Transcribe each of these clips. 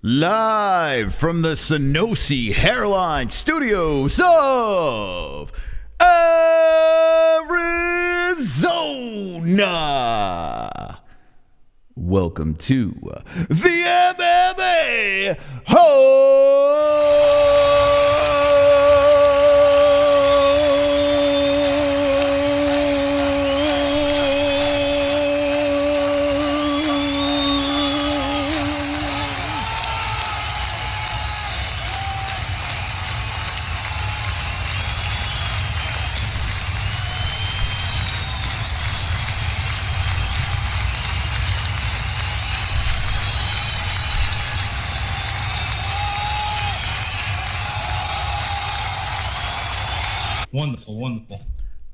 Live from the Sonosi Hairline Studios of Arizona. Welcome to the Wonderful.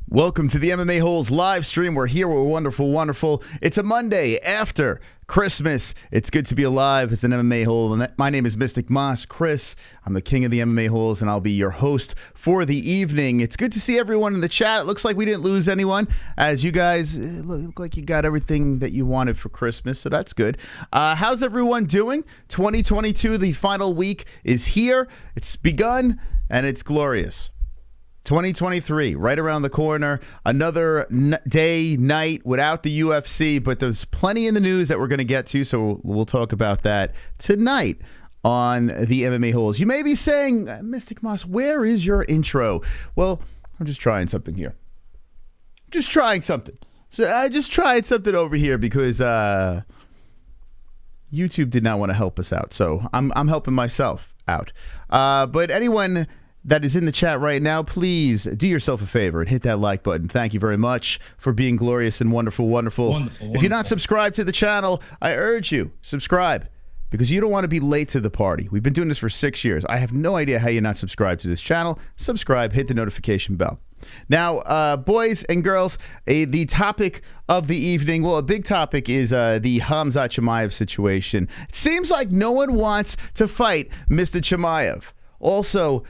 Welcome to the MMA-Holes live stream. We're here. We're wonderful. It's a Monday after Christmas. It's good to be alive as an MMA-Hole. My name is Mystic Moss Chris. I'm the king of the MMA-Holes, and I'll be your host for the evening. It's good to see everyone in the chat. It looks like we didn't lose anyone, as you guys look like you got everything that you wanted for Christmas, so that's good. How's everyone doing? 2022, the final week is here. It's begun, and it's glorious. 2023, right around the corner. Another day, night without the UFC, but there's plenty in the news that we're going to get to, so we'll talk about that tonight on the MMA-Holes. You may be saying, Mystic Moss, where is your intro? Well, I'm just trying something here. So I just tried something over here because YouTube did not want to help us out, so I'm helping myself out. But anyone that is in the chat right now, please do yourself a favor and hit that like button. Thank you very much for being glorious and wonderful. If you're not subscribed to the channel, I urge you, subscribe, because you don't want to be late to the party. We've been doing this for 6 years. I have no idea how you're not subscribed to this channel. Subscribe, hit the notification bell. Now, boys and girls, the topic of the evening, well, a big topic is the Khamzat Chimaev situation. It seems like no one wants to fight Mr. Chimaev. Also,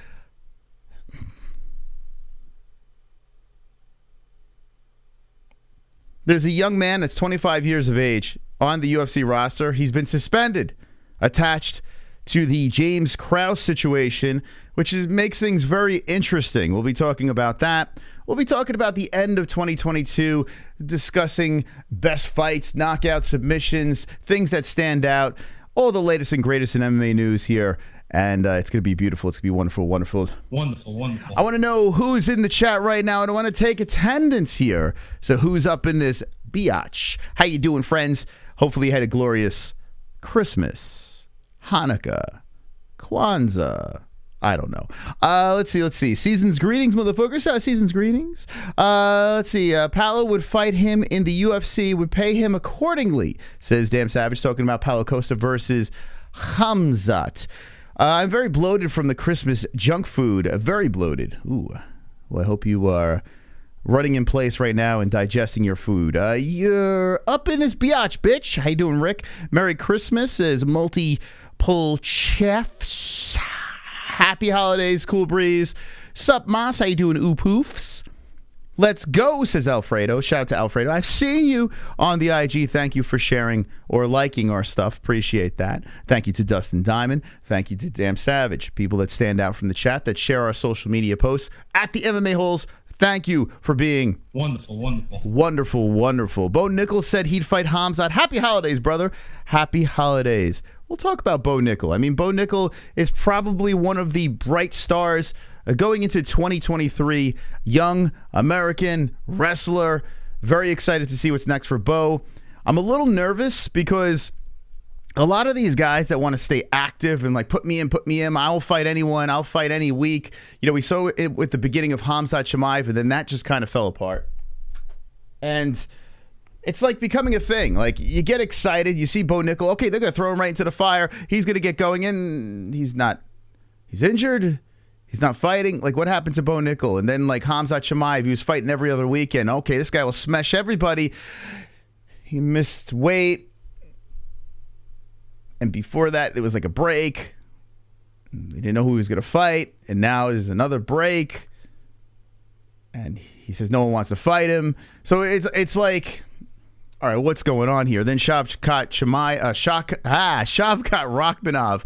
there's a young man that's 25 years of age on the UFC roster. He's been suspended, attached to the James Krause situation, which makes things very interesting. We'll be talking about that. We'll be talking about the end of 2022, discussing best fights, knockout submissions, things that stand out, all the latest and greatest in MMA news here. And it's going to be beautiful. It's going to be wonderful. I want to know who's in the chat right now, and I want to take attendance here. So who's up in this biatch? How you doing, friends? Hopefully you had a glorious Christmas, Hanukkah, Kwanzaa. I don't know. Let's see. Season's greetings, motherfuckers. Season's greetings. Let's see. Paulo would fight him in the UFC, would pay him accordingly, says Damn Savage, talking about Paulo Costa versus Khamzat. I'm very bloated from the Christmas junk food. Very bloated. Ooh. Well, I hope you are running in place right now and digesting your food. You're up in this biatch, bitch. How you doing, Rick? Merry Christmas, says Multi-Pull Chefs. Happy holidays, Cool Breeze. Sup, Moss? How you doing, oopoofs? Let's go, says Alfredo. Shout out to Alfredo. I've seen you on the IG. Thank you for sharing or liking our stuff. Appreciate that. Thank you to Dustin Diamond. Thank you to Damn Savage. People that stand out from the chat, that share our social media posts at the MMA Holes. Thank you for being wonderful. Bo Nichols said he'd fight Khamzat. Happy holidays, brother. Happy holidays. We'll talk about Bo Nickal. I mean, Bo Nickal is probably one of the bright stars going into 2023, young American wrestler. Very excited to see what's next for Bo. I'm a little nervous because a lot of these guys that want to stay active and like put me in, I'll fight anyone, I'll fight any week. You know, we saw it with the beginning of Khamzat Chimaev, and then that just kind of fell apart. And it's like becoming a thing. Like, you get excited, you see Bo Nickal, okay, they're going to throw him right into the fire. He's going to get going in. He's not. He's injured. He's not fighting. Like, what happened to Bo Nickal? And then, like, Khamzat Chimaev, he was fighting every other weekend. Okay, this guy will smash everybody. He missed weight. And before that, there was like a break. They didn't know who he was going to fight. And now there's another break. And he says no one wants to fight him. So it's like, All right, what's going on here? Then Shavkat Rakhmonov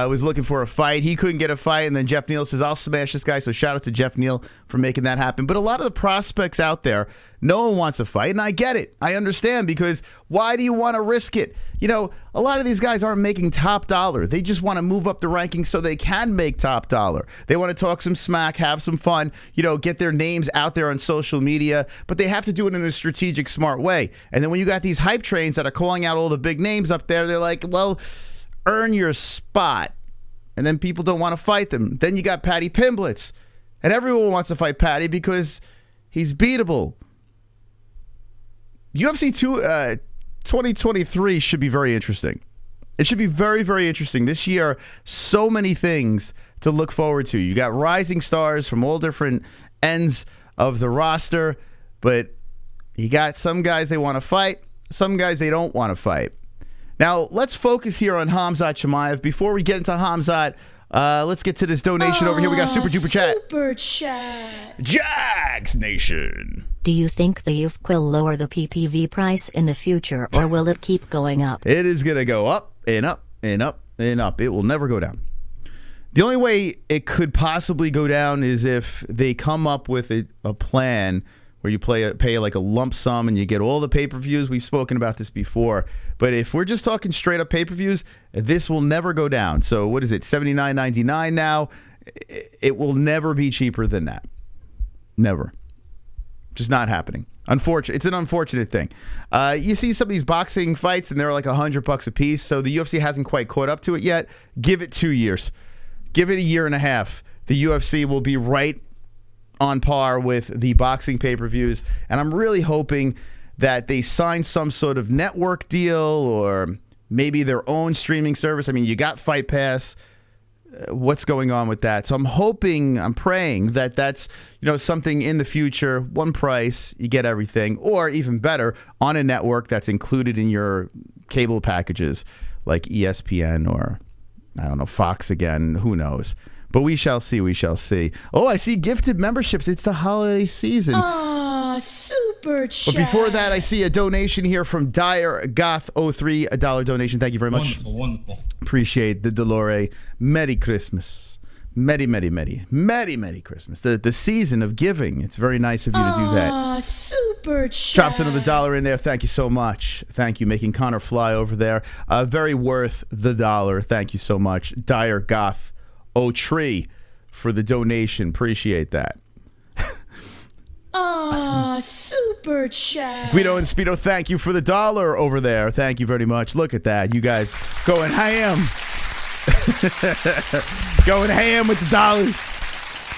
was looking for a fight. He couldn't get a fight, and then Jeff Neal says, I'll smash this guy. So shout out to Jeff Neal for making that happen. But a lot of the prospects out there, no one wants a fight, and I get it. I understand, because why do you want to risk it? You know, a lot of these guys aren't making top dollar. They just want to move up the rankings so they can make top dollar. They want to talk some smack, have some fun, you know, get their names out there on social media, but they have to do it in a strategic, smart way. And then when you got these hype trains that are calling out all the big names up there, they're like, well, earn your spot. And then people don't want to fight them. Then you got Paddy Pimblett, and everyone wants to fight Paddy because he's beatable. UFC 2023 should be very interesting. It should be very, very interesting. This year, so many things to look forward to. You got rising stars from all different ends of the roster, but you got some guys they want to fight, some guys they don't want to fight. Now, let's focus here on Khamzat Chimaev. Before we get into Khamzat, let's get to this donation over here. We got Super Chat. Super Chat. Jags Nation. Do you think the UFC will lower the PPV price in the future, or will it keep going up? It is going to go up and up and up and up. It will never go down. The only way it could possibly go down is if they come up with a plan where you pay like a lump sum and you get all the pay-per-views. We've spoken about this before. But if we're just talking straight up pay-per-views, this will never go down. So what is it, $79.99 now? It will never be cheaper than that. Never. Just not happening. It's an unfortunate thing. You see some of these boxing fights and they're like $100 a piece. So the UFC hasn't quite caught up to it yet. Give it 2 years. Give it a year and a half. The UFC will be right on par with the boxing pay-per-views. And I'm really hoping that they sign some sort of network deal or maybe their own streaming service. I mean, you got Fight Pass. What's going on with that? So I'm praying that that's, you know, something in the future, one price, you get everything, or even better, on a network that's included in your cable packages like ESPN or, I don't know, Fox again, who knows. But we shall see, we shall see. Oh, I see gifted memberships. It's the holiday season. Super Chat. But before that, I see a donation here from Dire Goth 03, $1 donation. Thank you very much. Wonderful. Appreciate the Dolore. Merry Christmas. Merry Christmas. The season of giving. It's very nice of you to do that. Super Chat. Drops another $1 in there. Thank you so much. Thank you, making Conor fly over there. Very worth the $1. Thank you so much. Dire Goth 03 for the donation. Appreciate that. Super Chat. Guido and Speedo, thank you for the $1 over there. Thank you very much. Look at that. You guys going ham. Going ham with the dollars.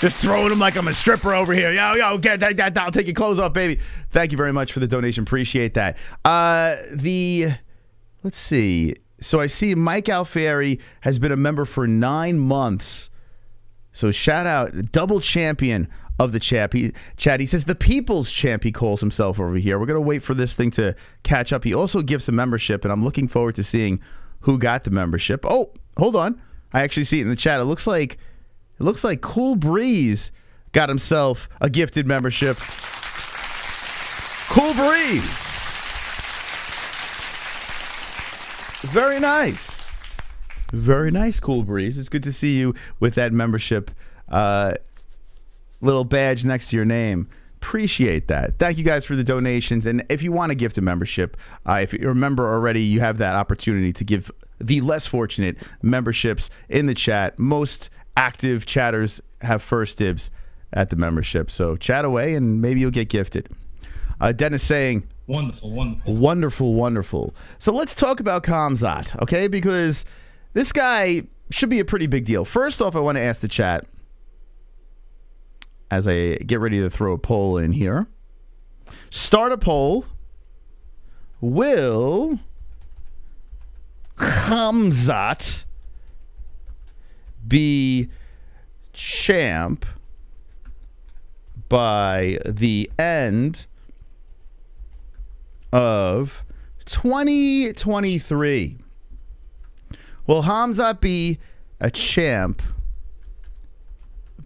Just throwing them like I'm a stripper over here. Yo, get that doll. Take your clothes off, baby. Thank you very much for the donation. Appreciate that. Let's see. So I see Mike Alfieri has been a member for 9 months. So shout out, double champion of the chat. He says the people's champ, he calls himself over here. We're going to wait for this thing to catch up. He also gives a membership, and I'm looking forward to seeing who got the membership. Oh, hold on. I actually see it in the chat. It looks like Cool Breeze got himself a gifted membership. Cool Breeze. Very nice. Very nice, Cool Breeze. It's good to see you with that membership little badge next to your name. Appreciate that. Thank you guys for the donations. And if you want to gift a membership, if you're a member already, you have that opportunity to give the less fortunate memberships in the chat. Most active chatters have first dibs at the membership. So chat away and maybe you'll get gifted. Dennis saying, Wonderful. So let's talk about Khamzat, okay? Because this guy should be a pretty big deal. First off, I want to ask the chat, as I get ready to throw a poll in here. Start a poll. Will Khamzat be champ by the end of 2023? Will Khamzat be a champ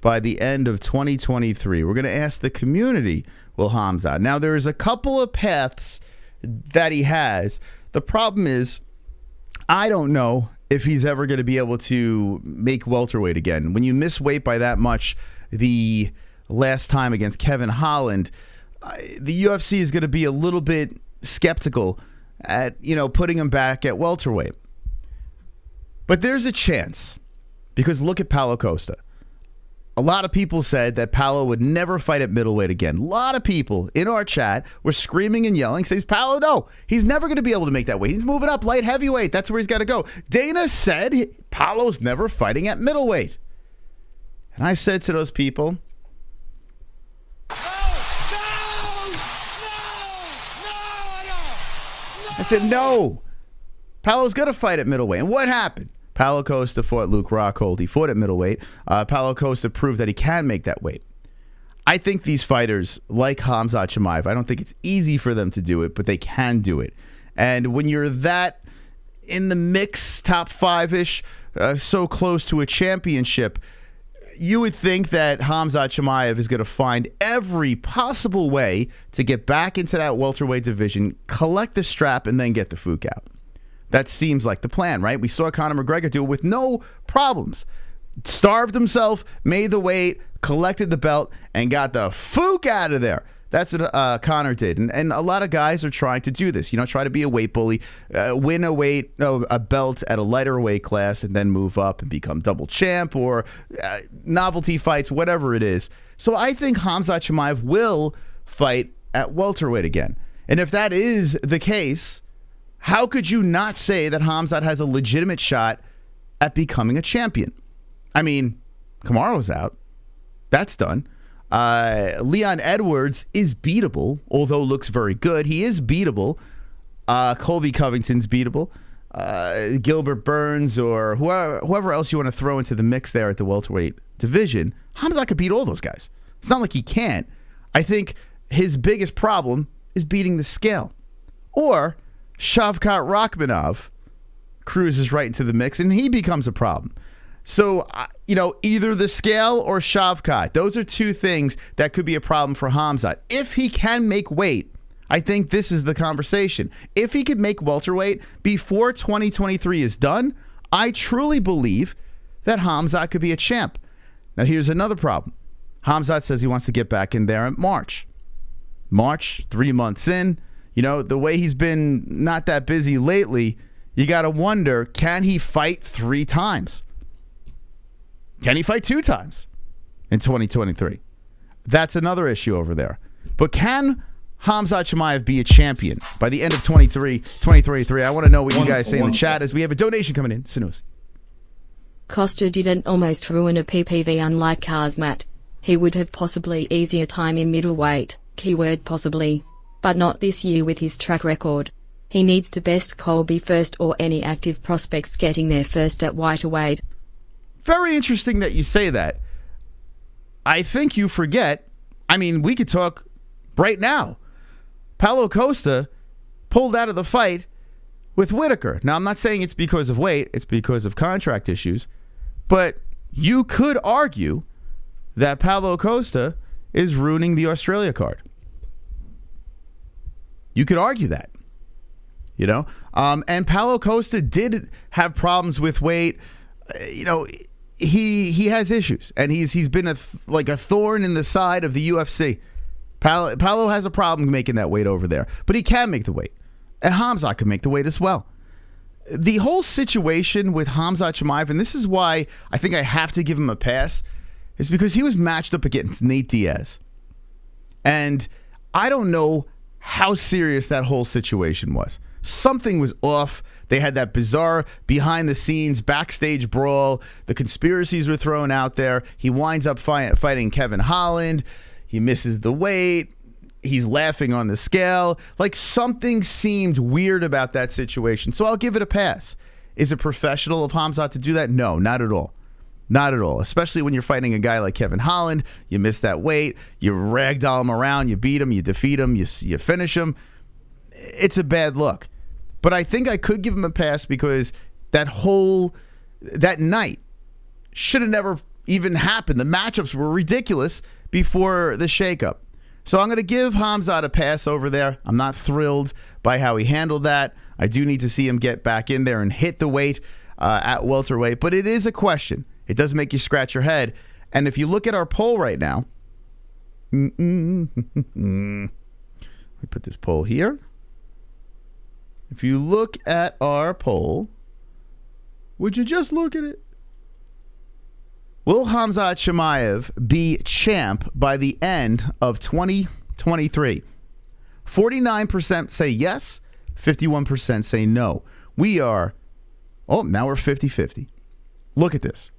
by the end of 2023? We're going to ask the community, will Khamzat. Now, there's a couple of paths that he has. The problem is, I don't know if he's ever going to be able to make welterweight again. When you miss weight by that much the last time against Kevin Holland, the UFC is going to be a little bit skeptical at, putting him back at welterweight. But there's a chance, because look at Paulo Costa. A lot of people said that Paulo would never fight at middleweight again. A lot of people in our chat were screaming and yelling, says, Paulo, no, he's never going to be able to make that weight. He's moving up light heavyweight. That's where he's got to go. Dana said Paulo's never fighting at middleweight. And I said to those people, I said, no, Paulo's going to fight at middleweight. And what happened? Paulo Costa fought Luke Rockhold. He fought at middleweight. Paulo Costa proved that he can make that weight. I think these fighters, like Khamzat Chimaev, I don't think it's easy for them to do it, but they can do it. And when you're that in the mix, top five-ish, so close to a championship, you would think that Khamzat Chimaev is going to find every possible way to get back into that welterweight division, collect the strap, and then get the fook out. That seems like the plan, right? We saw Conor McGregor do it with no problems. Starved himself, made the weight, collected the belt, and got the fook out of there. That's what Conor did. And a lot of guys are trying to do this. Try to be a weight bully, win a belt at a lighter weight class, and then move up and become double champ or novelty fights, whatever it is. So I think Khamzat Chimaev will fight at welterweight again. And if that is the case, how could you not say that Khamzat has a legitimate shot at becoming a champion? I mean, Kamaru's out. That's done. Leon Edwards is beatable, although looks very good. He is beatable. Colby Covington's beatable. Gilbert Burns or whoever else you want to throw into the mix there at the welterweight division. Khamzat could beat all those guys. It's not like he can't. I think his biggest problem is beating the scale. Or Shavkat Rakhmonov cruises right into the mix, and he becomes a problem. So, either the scale or Shavkat. Those are two things that could be a problem for Khamzat. If he can make weight, I think this is the conversation. If he could make welterweight before 2023 is done, I truly believe that Khamzat could be a champ. Now, here's another problem. Khamzat says he wants to get back in there in March. March, 3 months in. The way he's been not that busy lately, you got to wonder, can he fight 3 times? Can he fight 2 times in 2023? That's another issue over there. But can Khamzat Chimaev be a champion by the end of 2023? I want to know what you guys say in the chat as we have a donation coming in. Sinus. Costa didn't almost ruin a PPV unlike Khamzat. He would have possibly easier time in middleweight, keyword possibly. But not this year with his track record. He needs to best Colby first or any active prospects getting there first at welterweight. Very interesting that you say that. I think you forget. We could talk right now. Paulo Costa pulled out of the fight with Whitaker. Now, I'm not saying it's because of weight. It's because of contract issues. But you could argue that Paulo Costa is ruining the Australia card. You could argue that. And Paulo Costa did have problems with weight. He has issues, and he's been a thorn in the side of the UFC. Paulo has a problem making that weight over there, but he can make the weight, and Khamzat can make the weight as well. The whole situation with Khamzat Chimaev, and this is why I think I have to give him a pass, is because he was matched up against Nate Diaz, and I don't know how serious that whole situation was. Something was off. They had that bizarre behind-the-scenes backstage brawl. The conspiracies were thrown out there. He winds up fighting Kevin Holland. He misses the weight. He's laughing on the scale. Something seemed weird about that situation. So I'll give it a pass. Is it professional of Khamzat to do that? No, not at all. Not at all. Especially when you're fighting a guy like Kevin Holland. You miss that weight. You ragdoll him around. You beat him. You defeat him. You finish him. It's a bad look. But I think I could give him a pass because that night should have never even happened. The matchups were ridiculous before the shakeup. So I'm going to give Khamzat a pass over there. I'm not thrilled by how he handled that. I do need to see him get back in there and hit the weight at welterweight. But it is a question. It does make you scratch your head. And if you look at our poll right now, let me put this poll here. If you look at our poll, would you just look at it? Will Khamzat Chimaev be champ by the end of 2023? 49% say yes, 51% say no. We are, now we're 50-50. Look at this.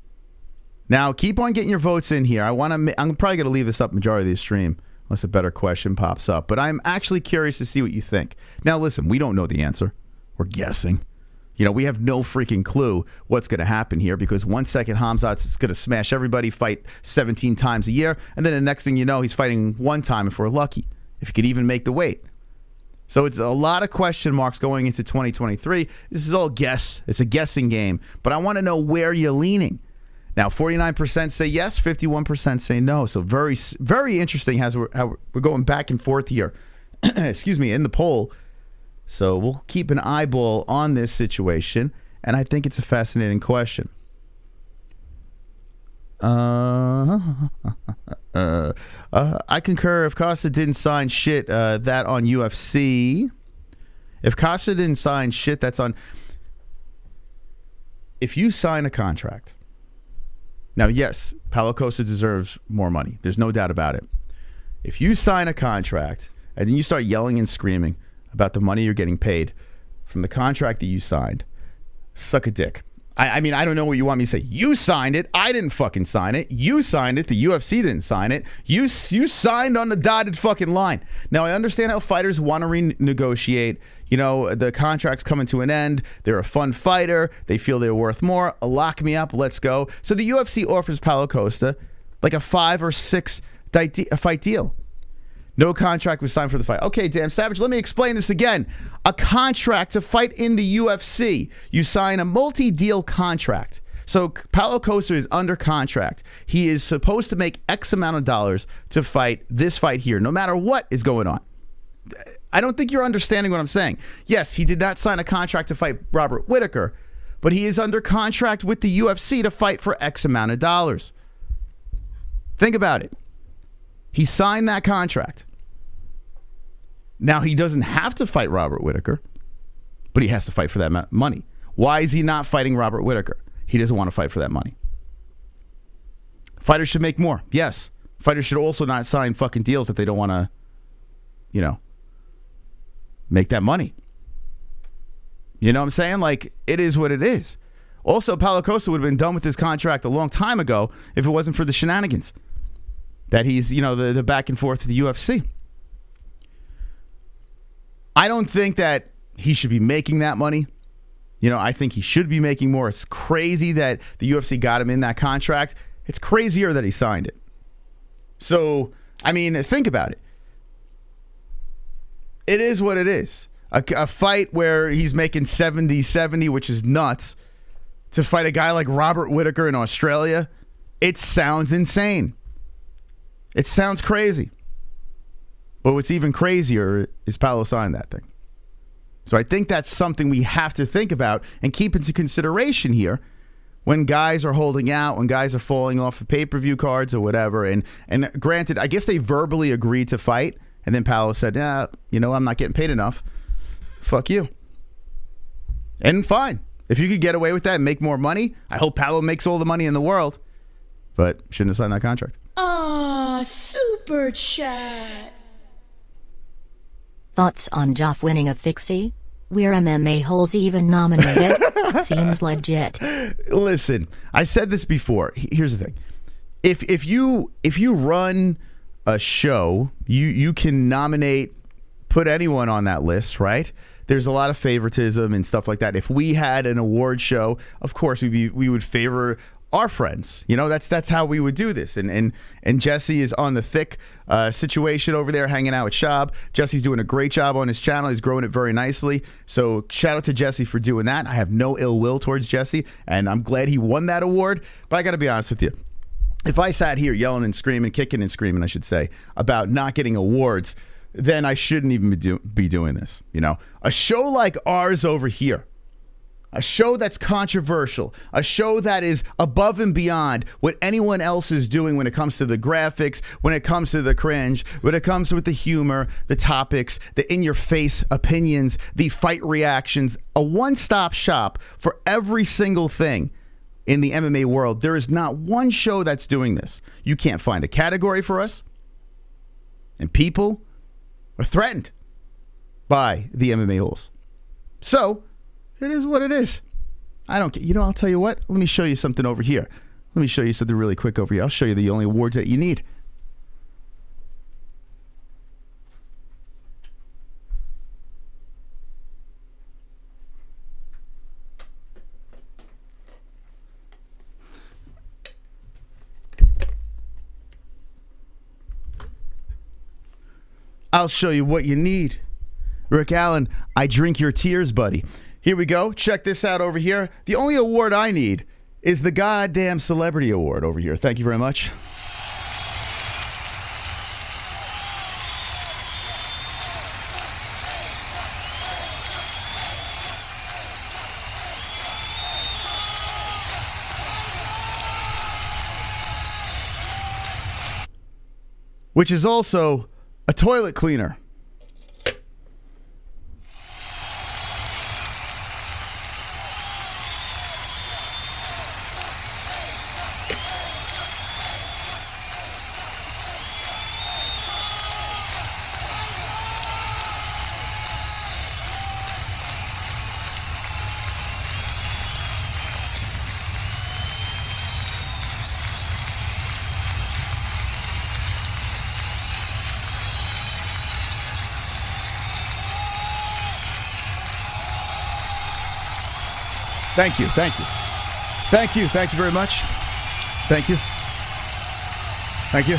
Now, keep on getting your votes in here. I'm probably going to leave this up majority of the stream unless a better question pops up. But I'm actually curious to see what you think. Now, listen, we don't know the answer. We're guessing. You know, we have no freaking clue what's going to happen here because 1 second Khamzat's going to smash everybody, fight 17 times a year, and then the next thing you know, he's fighting one time if we're lucky, if he could even make the weight. So it's a lot of question marks going into 2023. This is all guess. It's a guessing game, but I want to know where you're leaning. Now, 49% say yes, 51% say no. So very, very interesting how we're going back and forth here. Excuse me, in the poll. So we'll keep an eyeball on this situation, and I think it's a fascinating question. I concur. If Costa didn't sign shit, that on UFC. If Costa didn't sign shit, that's on. If you sign a contract. Now, yes, Paulo Costa deserves more money. There's no doubt about it. If you sign a contract and then you start yelling and screaming about the money you're getting paid from the contract that you signed, suck a dick. I mean, I don't know what you want me to say. You signed it. I didn't fucking sign it. You signed it. The UFC didn't sign it. You signed on the dotted fucking line. Now, I understand how fighters want to renegotiate. You know, the contract's coming to an end. They're a fun fighter. They feel they're worth more. Lock me up. Let's go. So the UFC offers Paulo Costa like a 5 or 6 fight deal. No contract was signed for the fight. Okay, damn Savage, let me explain this again. A contract to fight in the UFC. You sign a multi-deal contract. So Paulo Costa is under contract. He is supposed to make X amount of dollars to fight this fight here, no matter what is going on. I don't think you're understanding what I'm saying. Yes, he did not sign a contract to fight Robert Whittaker, but he is under contract with the UFC to fight for X amount of dollars. Think about it. He signed that contract. Now, he doesn't have to fight Robert Whittaker, but he has to fight for that money. Why is he not fighting Robert Whittaker? He doesn't want to fight for that money. Fighters should make more. Yes. Fighters should also not sign fucking deals that they don't want to, make that money. You know what I'm saying? Like, it is what it is. Also, Paulo Costa would have been done with his contract a long time ago if it wasn't for the shenanigans that he's, the back and forth to the UFC. I don't think that he should be making that money. I think he should be making more. It's crazy that the UFC got him in that contract. It's crazier that he signed it. So, I mean, think about it. It is what it is. A fight where he's making 70, which is nuts, to fight a guy like Robert Whittaker in Australia, it sounds insane. It sounds crazy. But what's even crazier is Paulo signed that thing. So I think that's something we have to think about and keep into consideration here when guys are holding out, when guys are falling off of pay-per-view cards or whatever. And granted, I guess they verbally agreed to fight, and then Paulo said, I'm not getting paid enough. Fuck you. And fine. If you could get away with that and make more money, I hope Paulo makes all the money in the world. But shouldn't have signed that contract. Super chat. Thoughts on Jeff winning a fixie? We're MMA-Holes even nominated? Seems legit. Listen, I said this before. Here's the thing. If you run a show, you can nominate, put anyone on that list, right? There's a lot of favoritism and stuff like that. If we had an award show, of course we would favor our friends. That's how we would do this. And Jesse is on the thick situation over there hanging out with SCHAUB. Jesse's doing a great job on his channel. He's growing it very nicely. So shout out to Jesse for doing that. I have no ill will towards Jesse, and I'm glad he won that award. But I got to be honest with you. if I sat here yelling and screaming, kicking and screaming, I should say, about not getting awards, then I shouldn't even be doing this. You know, a show like ours over here, a show that's controversial, a show that is above and beyond what anyone else is doing when it comes to the graphics, when it comes to the cringe, when it comes with the humor, the topics, the in-your-face opinions, the fight reactions, a one-stop shop for every single thing in the MMA world. There is not one show that's doing this. You can't find a category for us, and people are threatened by the MMA-Holes. So, it is what it is. I don't get, I'll tell you what. Let me show you something over here. Let me show you something really quick over here. I'll show you the only awards that you need. I'll show you what you need. Rick Allen, I drink your tears, buddy. Here we go. Check this out over here. The only award I need is the goddamn celebrity award over here. Thank you very much. Which is also a toilet cleaner. Thank you. Thank you. Thank you. Thank you very much. Thank you. Thank you.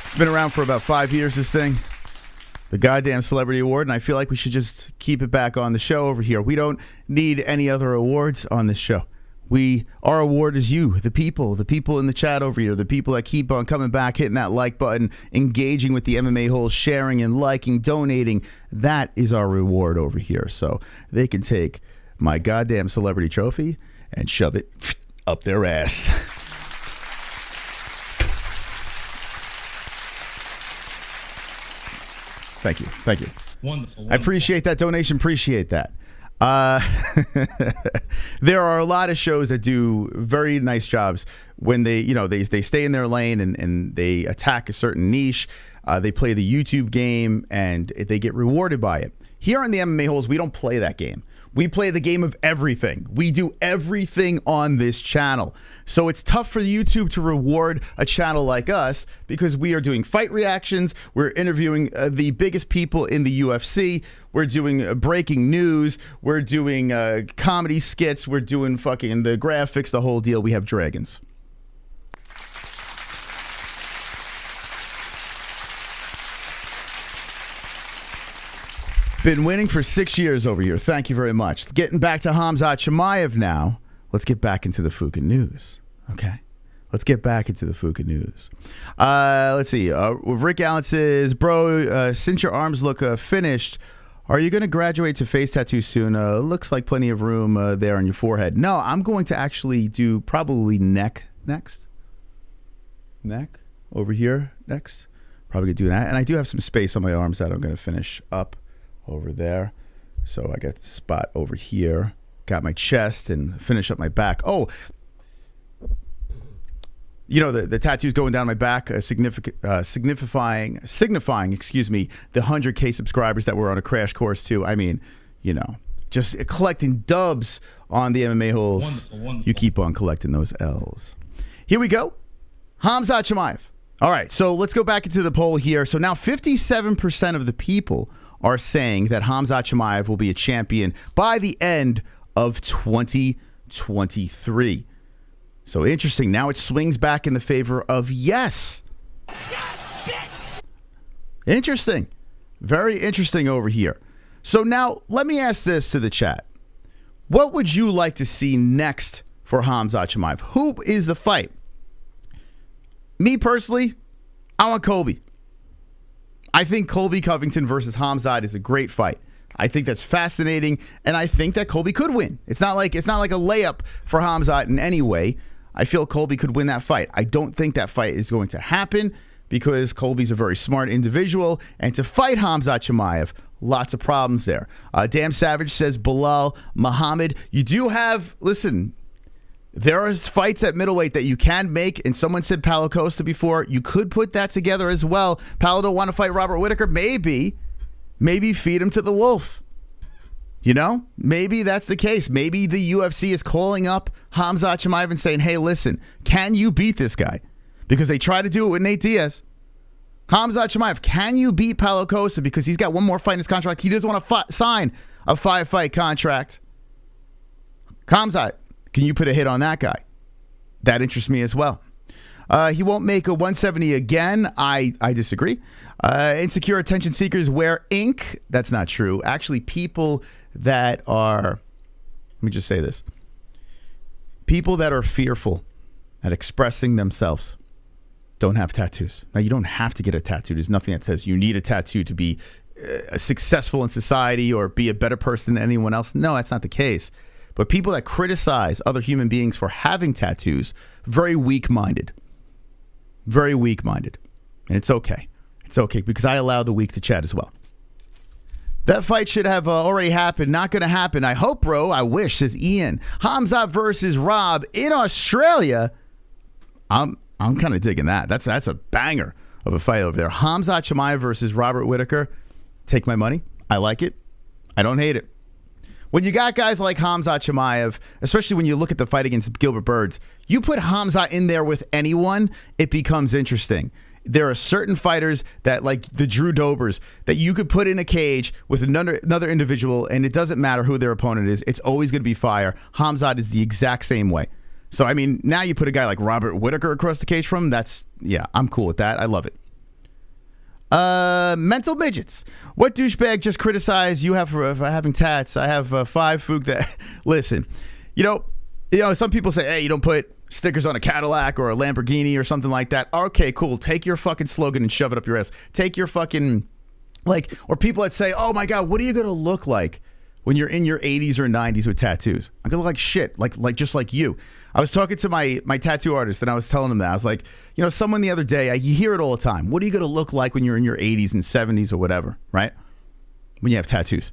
It's been around for about 5 years, this thing. The goddamn celebrity award, and I feel like we should just keep it back on the show over here. We don't need any other awards on this show. Our award is you, the people in the chat over here, the people that keep on coming back, hitting that like button, engaging with the MMA-Holes, sharing and liking, donating. That is our reward over here. So they can take my goddamn celebrity trophy and shove it up their ass. Thank you. Thank you. Wonderful. I appreciate that donation. Appreciate that. There are a lot of shows that do very nice jobs when they stay in their lane and they attack a certain niche. They play the YouTube game and they get rewarded by it. Here on the MMA-Holes, we don't play that game. We play the game of everything. We do everything on this channel. So it's tough for YouTube to reward a channel like us because we are doing fight reactions. We're interviewing the biggest people in the UFC. We're doing breaking news. We're doing comedy skits. We're doing fucking the graphics, the whole deal. We have dragons. Been winning for 6 years over here. Thank you very much. Getting back to Khamzat Chimaev now. Let's get back into the fucking news. Okay. Let's get back into the fucking news. Let's see. Rick Allen says, bro, since your arms look finished, are you going to graduate to face tattoo soon? Looks like plenty of room there on your forehead. No, I'm going to actually do probably neck next. Neck over here next. Probably going to do that. And I do have some space on my arms that I'm going to finish up over there. So I got the spot over here. Got my chest and finish up my back. Oh, you know, the tattoos going down my back, signifying, excuse me, the 100K subscribers that were on a crash course too. I mean, you know, just collecting dubs on the MMA-Holes. Wonderful, wonderful. You keep on collecting those L's. Here we go. Khamzat Chimaev. All right, so let's go back into the poll here. So now 57% of the people are saying that Khamzat Chimaev will be a champion by the end of 2023. So interesting. Now it swings back in the favor of yes. Yes, bitch. Interesting. Very interesting over here. So now let me ask this to the chat. What would you like to see next for Khamzat Chimaev? Who is the fight? Me personally, I want Colby. I think Colby Covington versus Khamzat is a great fight. I think that's fascinating, and I think that Colby could win. It's not like a layup for Khamzat in any way. I feel Colby could win that fight. I don't think that fight is going to happen because Colby's a very smart individual, and to fight Khamzat Chimaev, lots of problems there. Damn Savage says Bilal Muhammad. You do have, listen, there are fights at middleweight that you can make, and someone said Paulo Costa before. You could put that together as well. Paulo don't want to fight Robert Whittaker? Maybe feed him to the wolf. You know, maybe that's the case. Maybe the UFC is calling up Khamzat Chimaev and saying, hey, listen, can you beat this guy? Because they try to do it with Nate Diaz. Khamzat Chimaev, can you beat Paulo Costa? Because he's got one more fight in his contract. He doesn't want to sign a 5-fight contract. Khamzat, can you put a hit on that guy? That interests me as well. He won't make a 170 again. I disagree. Insecure attention seekers wear ink. That's not true. Actually, people that are, let me just say this. People that are fearful at expressing themselves don't have tattoos. Now, you don't have to get a tattoo. There's nothing that says you need a tattoo to be successful in society or be a better person than anyone else. No, that's not the case. But people that criticize other human beings for having tattoos, very weak-minded. Very weak-minded. And it's okay. It's okay because I allow the weak to chat as well. That fight should have already happened. Not going to happen. I hope, bro. I wish, says Ian. Khamzat versus Rob in Australia. I'm kind of digging that. That's a banger of a fight over there. Khamzat Chimaev versus Robert Whittaker. Take my money. I like it. I don't hate it. When you got guys like Khamzat Chimaev, especially when you look at the fight against Gilbert Burns, you put Khamzat in there with anyone, it becomes interesting. There are certain fighters that, like the Drew Dobers, that you could put in a cage with another individual, and it doesn't matter who their opponent is. It's always going to be fire. Khamzat is the exact same way. So, I mean, now you put a guy like Robert Whittaker across the cage from him, yeah, I'm cool with that. I love it. Mental midgets. What douchebag just criticized you have for having tats? I have 5 Fook that, listen, you know, some people say, hey, you don't put stickers on a Cadillac or a Lamborghini or something like that. Okay, cool. Take your fucking slogan and shove it up your ass. Take your fucking, or people that say, oh my God, what are you going to look like when you're in your 80s or 90s with tattoos? I'm going to look like shit, just like you. I was talking to my tattoo artist and I was telling him that. I was like, you know, someone the other day, you hear it all the time. What are you going to look like when you're in your 80s and 70s or whatever, right? When you have tattoos.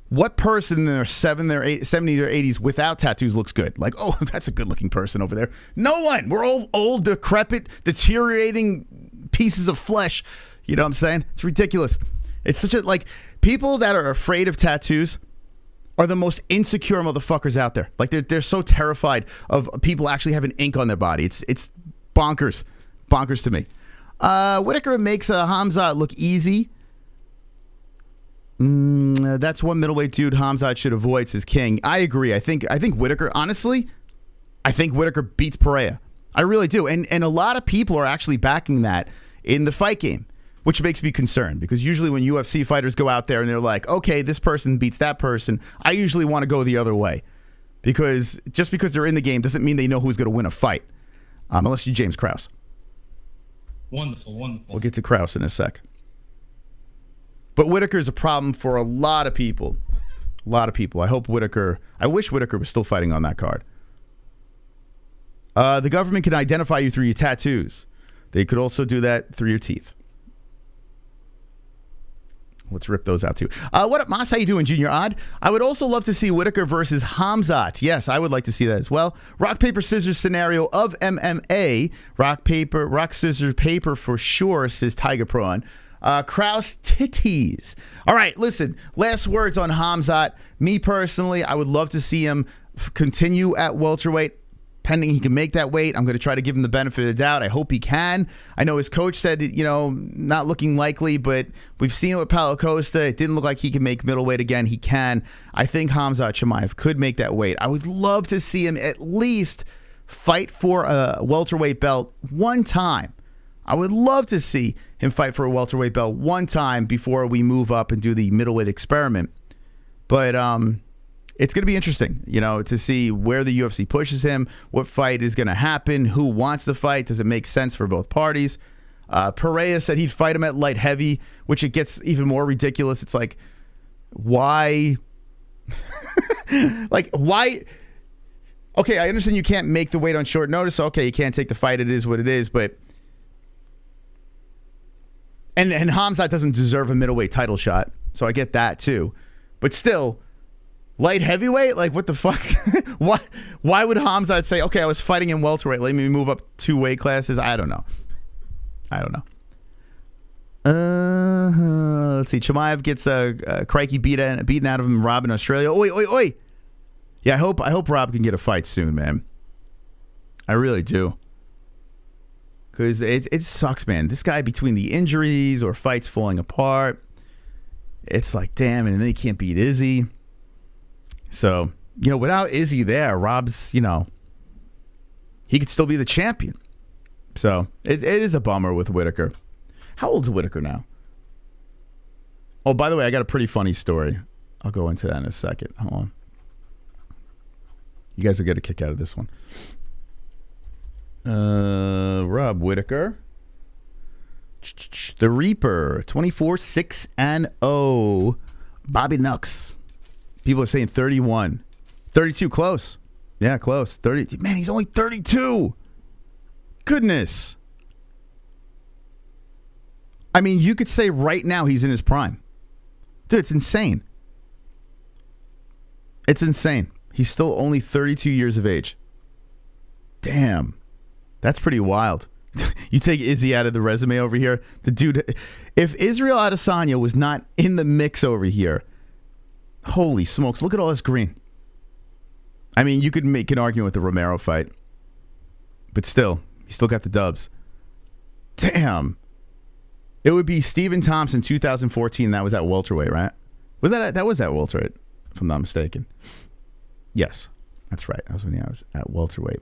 What person in their 70s or 80s without tattoos looks good? Like, oh, that's a good-looking person over there. No one. We're all old, decrepit, deteriorating pieces of flesh. You know what I'm saying? It's ridiculous. It's such a, people that are afraid of tattoos are the most insecure motherfuckers out there. Like, they're so terrified of people actually having ink on their body. It's bonkers. Bonkers to me. Whittaker makes Khamzat look easy. That's one middleweight dude Khamzat should avoid, says King. I agree. I think Whittaker, honestly, I think Whittaker beats Pereira. I really do. And a lot of people are actually backing that in the fight game, which makes me concerned because usually when UFC fighters go out there and they're like, okay, this person beats that person, I usually want to go the other way because just because they're in the game doesn't mean they know who's going to win a fight, unless you're James Krause. Wonderful. We'll get to Krause in a sec. But Whittaker is a problem for a lot of people. A lot of people. I wish Whittaker was still fighting on that card. The government can identify you through your tattoos. They could also do that through your teeth. Let's rip those out too. What up, Mas? How you doing, Junior Odd? I would also love to see Whittaker versus Khamzat. Yes, I would like to see that as well. Rock, paper, scissors scenario of MMA. Rock, scissors, paper for sure, says Tiger Prawn. Krause titties. All right, listen, last words on Khamzat. Me personally, I would love to see him continue at welterweight. Pending he can make that weight, I'm going to try to give him the benefit of the doubt. I hope he can. I know his coach said, not looking likely, but we've seen it with Paulo Costa. It didn't look like he can make middleweight again. He can. I think Khamzat Chimaev could make that weight. I would love to see him at least fight for a welterweight belt one time. I would love to see him fight for a welterweight belt one time before we move up and do the middleweight experiment. But it's going to be interesting, to see where the UFC pushes him, what fight is going to happen, who wants the fight, does it make sense for both parties. Pereira said he'd fight him at light heavy, which it gets even more ridiculous. It's like, why? Why? Okay, I understand you can't make the weight on short notice. Okay, you can't take the fight. It is what it is. But and Khamzat doesn't deserve a middleweight title shot, so I get that too. But still, light heavyweight? Like, what the fuck? Why would Khamzat say, okay, I was fighting in welterweight, let me move up 2 weight classes? I don't know. Let's see. Chimaev gets a crikey beaten out of him. Rob in Australia. Oi. Yeah, I hope Rob can get a fight soon, man. I really do. Because it sucks, man. This guy, between the injuries or fights falling apart, it's like, damn, and then he can't beat Izzy. So, without Izzy there, Rob's, he could still be the champion. So, it is a bummer with Whittaker. How old is Whittaker now? Oh, by the way, I got a pretty funny story. I'll go into that in a second. Hold on. You guys will get a kick out of this one. Rob Whittaker. The Reaper. 24-6-0. Bobby Nux. People are saying 31. 32, close. Yeah, close. 30. Man, he's only 32. Goodness. I mean, you could say right now he's in his prime. Dude, it's insane. It's insane. He's still only 32 years of age. Damn. That's pretty wild. You take Izzy out of the resume over here. The dude, if Israel Adesanya was not in the mix over here, holy smokes, look at all this green. I mean, you could make an argument with the Romero fight. But still, he still got the dubs. Damn. It would be Stephen Thompson 2014. That was at welterweight, right? That was at welterweight, if I'm not mistaken. Yes, that's right. That was when I was at welterweight.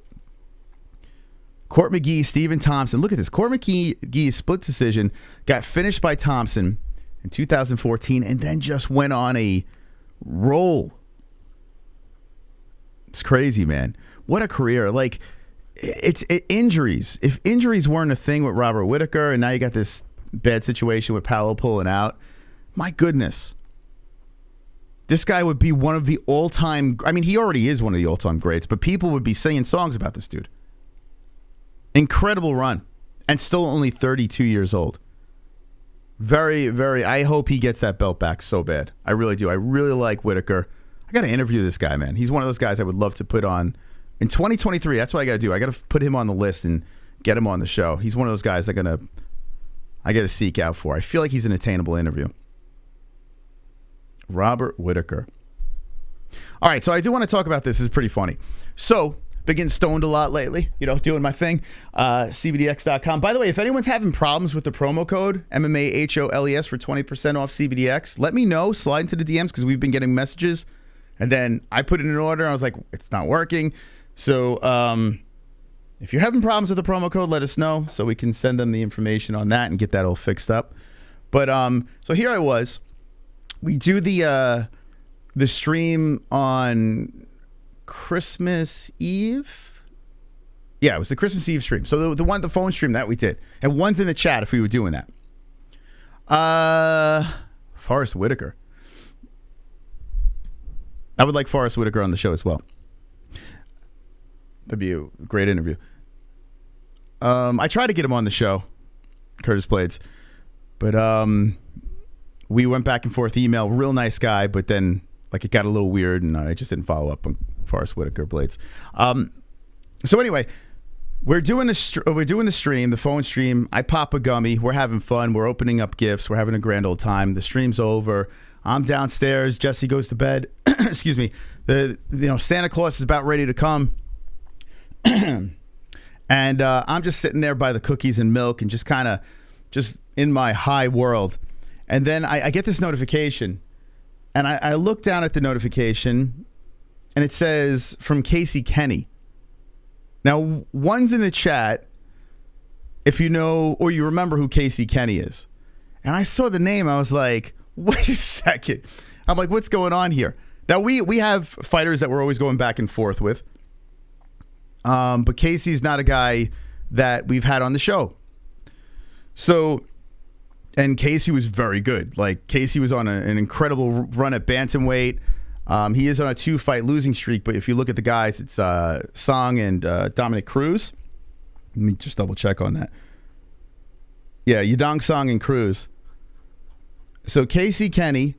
Court McGee, Stephen Thompson. Look at this. Court McGee's split decision got finished by Thompson in 2014 and then just went on a roll. It's crazy, man. What a career. Like, it's injuries. If injuries weren't a thing with Robert Whittaker and now you got this bad situation with Paolo pulling out, my goodness. This guy would be one of the all-time... I mean, he already is one of the all-time greats, but people would be singing songs about this dude. Incredible run. And still only 32 years old. Very, very... I hope he gets that belt back so bad. I really do. I really like Whittaker. I got to interview this guy, man. He's one of those guys I would love to put on... In 2023, that's what I got to do. I got to put him on the list and get him on the show. He's one of those guys I got to seek out for. I feel like he's an attainable interview. Robert Whittaker. All right, so I do want to talk about this. This is pretty funny. So, been getting stoned a lot lately, doing my thing. CBDX.com. By the way, if anyone's having problems with the promo code, MMA-HOLES for 20% off CBDX, let me know. Slide into the DMs because we've been getting messages. And then I put it in an order. I was like, it's not working. So, if you're having problems with the promo code, let us know so we can send them the information on that and get that all fixed up. But, so here I was. We do the stream on Christmas Eve. Yeah, it was the Christmas Eve stream. So the phone stream that we did, and one's in the chat if we were doing that. Forrest Whitaker. I would like Forrest Whitaker on the show as well. That'd be a great interview. I tried to get him on the show, Curtis Blades, but we went back and forth email. Real nice guy, but then it got a little weird, and I just didn't follow up on Forrest Whitaker Blades. So anyway, we're doing the stream, the phone stream. I pop a gummy. We're having fun. We're opening up gifts. We're having a grand old time. The stream's over. I'm downstairs. Jesse goes to bed. Excuse me. Santa Claus is about ready to come. And I'm just sitting there by the cookies and milk and just kind of just in my high world. And then I get this notification, and I look down at the notification, and it says from Casey Kenny. Now, one's in the chat if you know or you remember who Casey Kenny is. And I saw the name. I was like, wait a second. I'm like, what's going on here? Now, we have fighters that we're always going back and forth with. But Casey's not a guy that we've had on the show. So, and Casey was very good. Like, Casey was on an incredible run at bantamweight. He is on a 2-fight losing streak, but if you look at the guys, it's Song and Dominic Cruz. Let me just double check on that. Yeah, Yadong Song and Cruz. So Casey Kenny,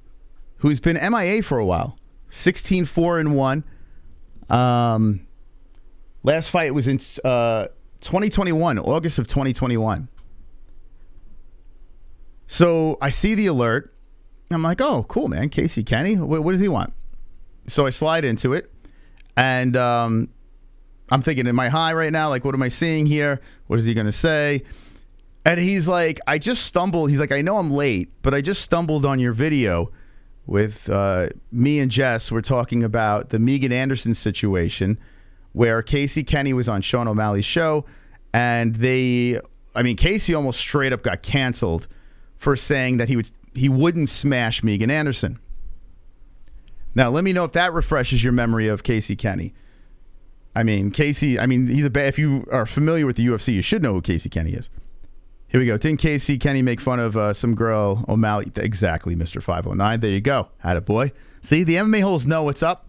who's been MIA for a while, 16-4-1. Last fight was in 2021, August of 2021. So I see the alert. I'm like, oh, cool, man. Casey Kenny, what does he want? So I slide into it, and I'm thinking, am I high right now? Like, what am I seeing here? What is he going to say? And he's like, I just stumbled. He's like, I know I'm late, but I just stumbled on your video with me and Jess. We're talking about the Megan Anderson situation where Casey Kenny was on Sean O'Malley's show, and Casey almost straight up got canceled for saying that he wouldn't smash Megan Anderson. Now, let me know if that refreshes your memory of Casey Kenny. Casey, he's if you are familiar with the UFC, you should know who Casey Kenny is. Here we go. Didn't Casey Kenny make fun of some girl, O'Malley? Exactly, Mr. 509. There you go. Attaboy. See, the MMA holes know what's up.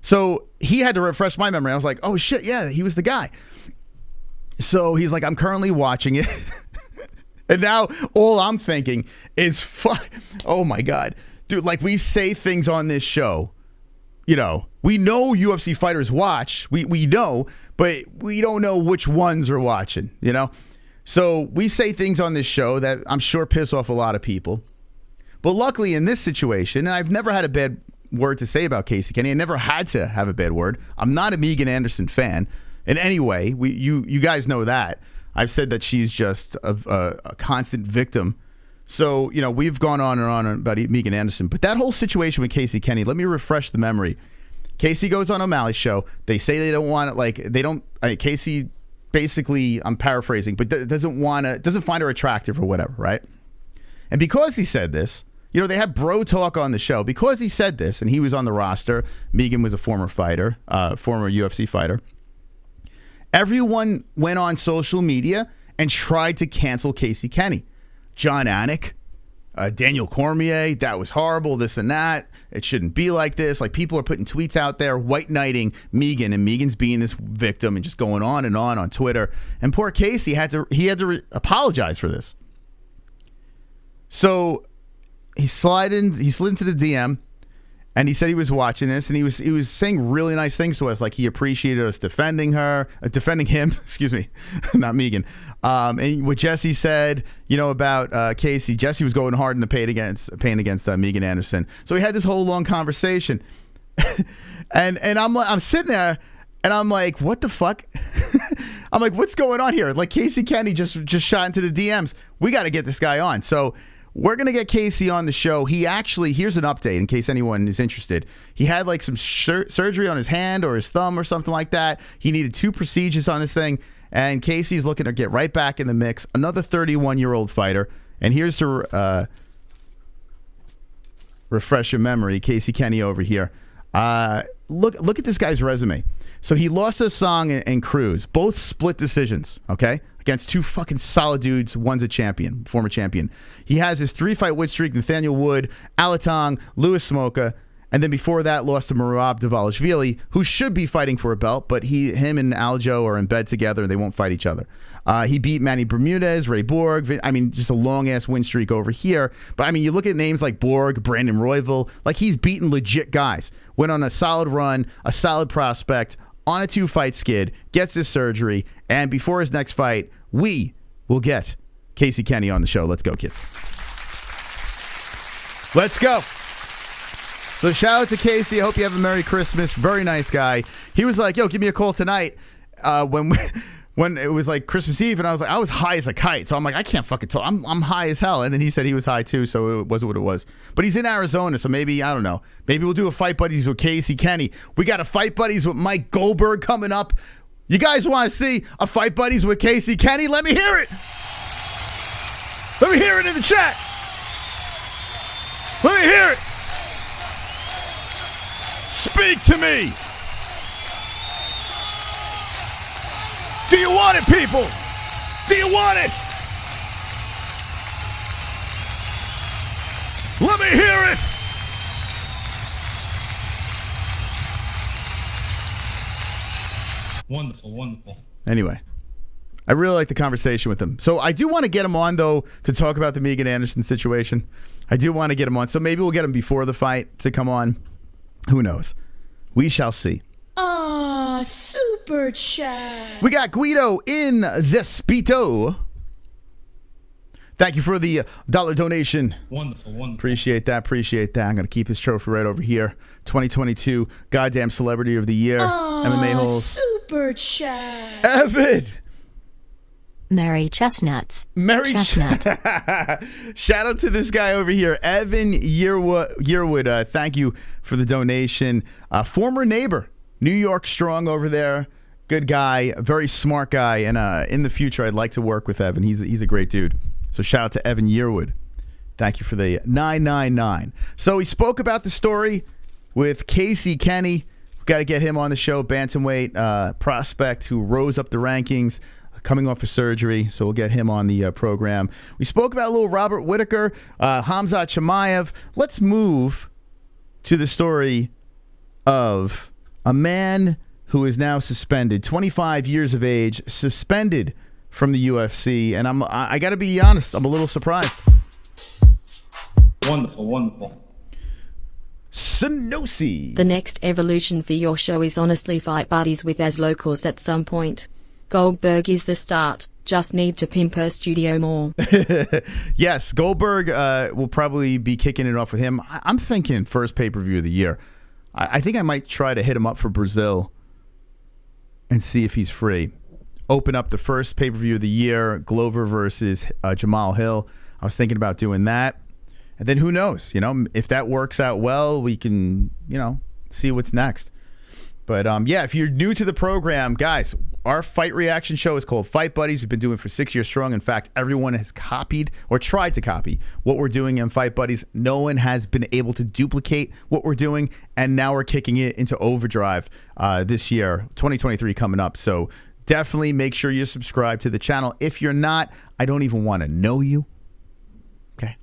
So he had to refresh my memory. I was like, oh, shit, yeah, he was the guy. So he's like, I'm currently watching it. And now all I'm thinking is, fuck, oh, my God. Dude, like, we say things on this show, we know UFC fighters watch. We know, but we don't know which ones are watching, So we say things on this show that I'm sure piss off a lot of people. But luckily in this situation, and I've never had a bad word to say about Casey Kenny. I never had to have a bad word. I'm not a Megan Anderson fan in any way. You guys know that. I've said that she's just a constant victim. So, we've gone on and on about Megan Anderson. But that whole situation with Casey Kenny, let me refresh the memory. Casey goes on O'Malley's show. They say they don't want it. Casey basically, I'm paraphrasing, but doesn't find her attractive or whatever, right? And because he said this, they had bro talk on the show. Because he said this and he was on the roster, Megan was a former fighter, former UFC fighter. Everyone went on social media and tried to cancel Casey Kenny. John Anik, Daniel Cormier, that was horrible, this and that. It shouldn't be like this. Like, people are putting tweets out there, white knighting Megan, and Megan's being this victim and just going on and on Twitter. And poor Casey had to apologize for this. So he slid into the DM, and he said he was watching this, and he was saying really nice things to us, like he appreciated us defending him, excuse me, not Megan. And what Jesse said, about Casey, Jesse was going hard in the paint against Megan Anderson. So we had this whole long conversation, and I'm sitting there, and I'm like, what the fuck? I'm like, what's going on here? Like, Casey Kenny just shot into the DMs. We got to get this guy on. So we're going to get Casey on the show. He actually, here's an update in case anyone is interested. He had like some surgery on his hand or his thumb or something like that. He needed 2 procedures on this thing. And Casey's looking to get right back in the mix. Another 31-year-old fighter. And here's to refresh your memory. Casey Kenny over here. Look at this guy's resume. So he lost to Song and Cruz. Both split decisions, okay? Against 2 fucking solid dudes. One's a champion, former champion. He has his 3-fight win streak, Nathaniel Wood, Alatong, Louis Smoka, and then before that lost to Merab Dvalishvili, who should be fighting for a belt, but him and Aljo are in bed together and they won't fight each other. He beat Manny Bermudez, Ray Borg. Just a long-ass win streak over here. But, you look at names like Borg, Brandon Royval, like he's beaten legit guys. Went on a solid run, a solid prospect, on a 2-fight skid, gets his surgery, and before his next fight, we will get Casey Kenny on the show. Let's go, kids. Let's go. So shout out to Casey. I hope you have a Merry Christmas. Very nice guy. He was like, yo, give me a call tonight when it was like Christmas Eve, and I was high as a kite. So I'm like, I can't fucking talk. I'm high as hell. And then he said he was high too, so it wasn't what it was. But he's in Arizona, so maybe, I don't know. Maybe we'll do a Fight Buddies with Casey Kenny. We got a Fight Buddies with Mike Goldberg coming up. You guys want to see a Fight Buddies with Casey Kenny? Let me hear it. Let me hear it in the chat. Let me hear it. Speak to me. Do you want it, people? Do you want it? Let me hear it. Wonderful, wonderful. Anyway, I really like the conversation with him. So I do want to get him on, though, to talk about the Megan Anderson situation. I do want to get him on. So maybe we'll get him before the fight to come on. Who knows? We shall see. Ah, super chat. We got Guido in Zespito. Thank you for the $1 donation. Wonderful, wonderful. Appreciate that. Appreciate that. I'm going to keep his trophy right over here. 2022 Goddamn Celebrity of the Year. MMA-Holes. Super chat. Evan. Mary Chestnuts. Mary Chestnut. Shout out to this guy over here, Evan Yearwood. Thank you for the donation. Former neighbor, New York strong over there. Good guy, very smart guy. And in the future, I'd like to work with Evan. He's a great dude. So shout out to Evan Yearwood. Thank you for the 999. So we spoke about the story with Casey Kenny. We've got to get him on the show. Bantamweight prospect who rose up the rankings, coming off of surgery. So we'll get him on the program. We spoke about little Robert Whittaker, Khamzat Chimaev. Let's move to the story of a man who is now suspended, 25 years of age, suspended from the UFC, and I got to be honest, I'm a little surprised. Wonderful, wonderful. Sonosi. The next evolution for your show is honestly fight buddies with as locals at some point. Goldberg is the start. Just need to pimp her studio more. Yes, Goldberg will probably be kicking it off with him. I'm thinking first pay-per-view of the year. I think I might try to hit him up for Brazil and see if he's free. Open up the first pay-per-view of the year, Glover versus Jamal Hill. I was thinking about doing that. And then who knows? You know, if that works out well, we can, see what's next. But, yeah, if you're new to the program, guys, our fight reaction show is called Fight Buddies. We've been doing it for 6 years strong. In fact, everyone has copied or tried to copy what we're doing in Fight Buddies. No one has been able to duplicate what we're doing, and now we're kicking it into overdrive this year, 2023 coming up. So definitely make sure you subscribe to the channel. If you're not, I don't even want to know you. Okay?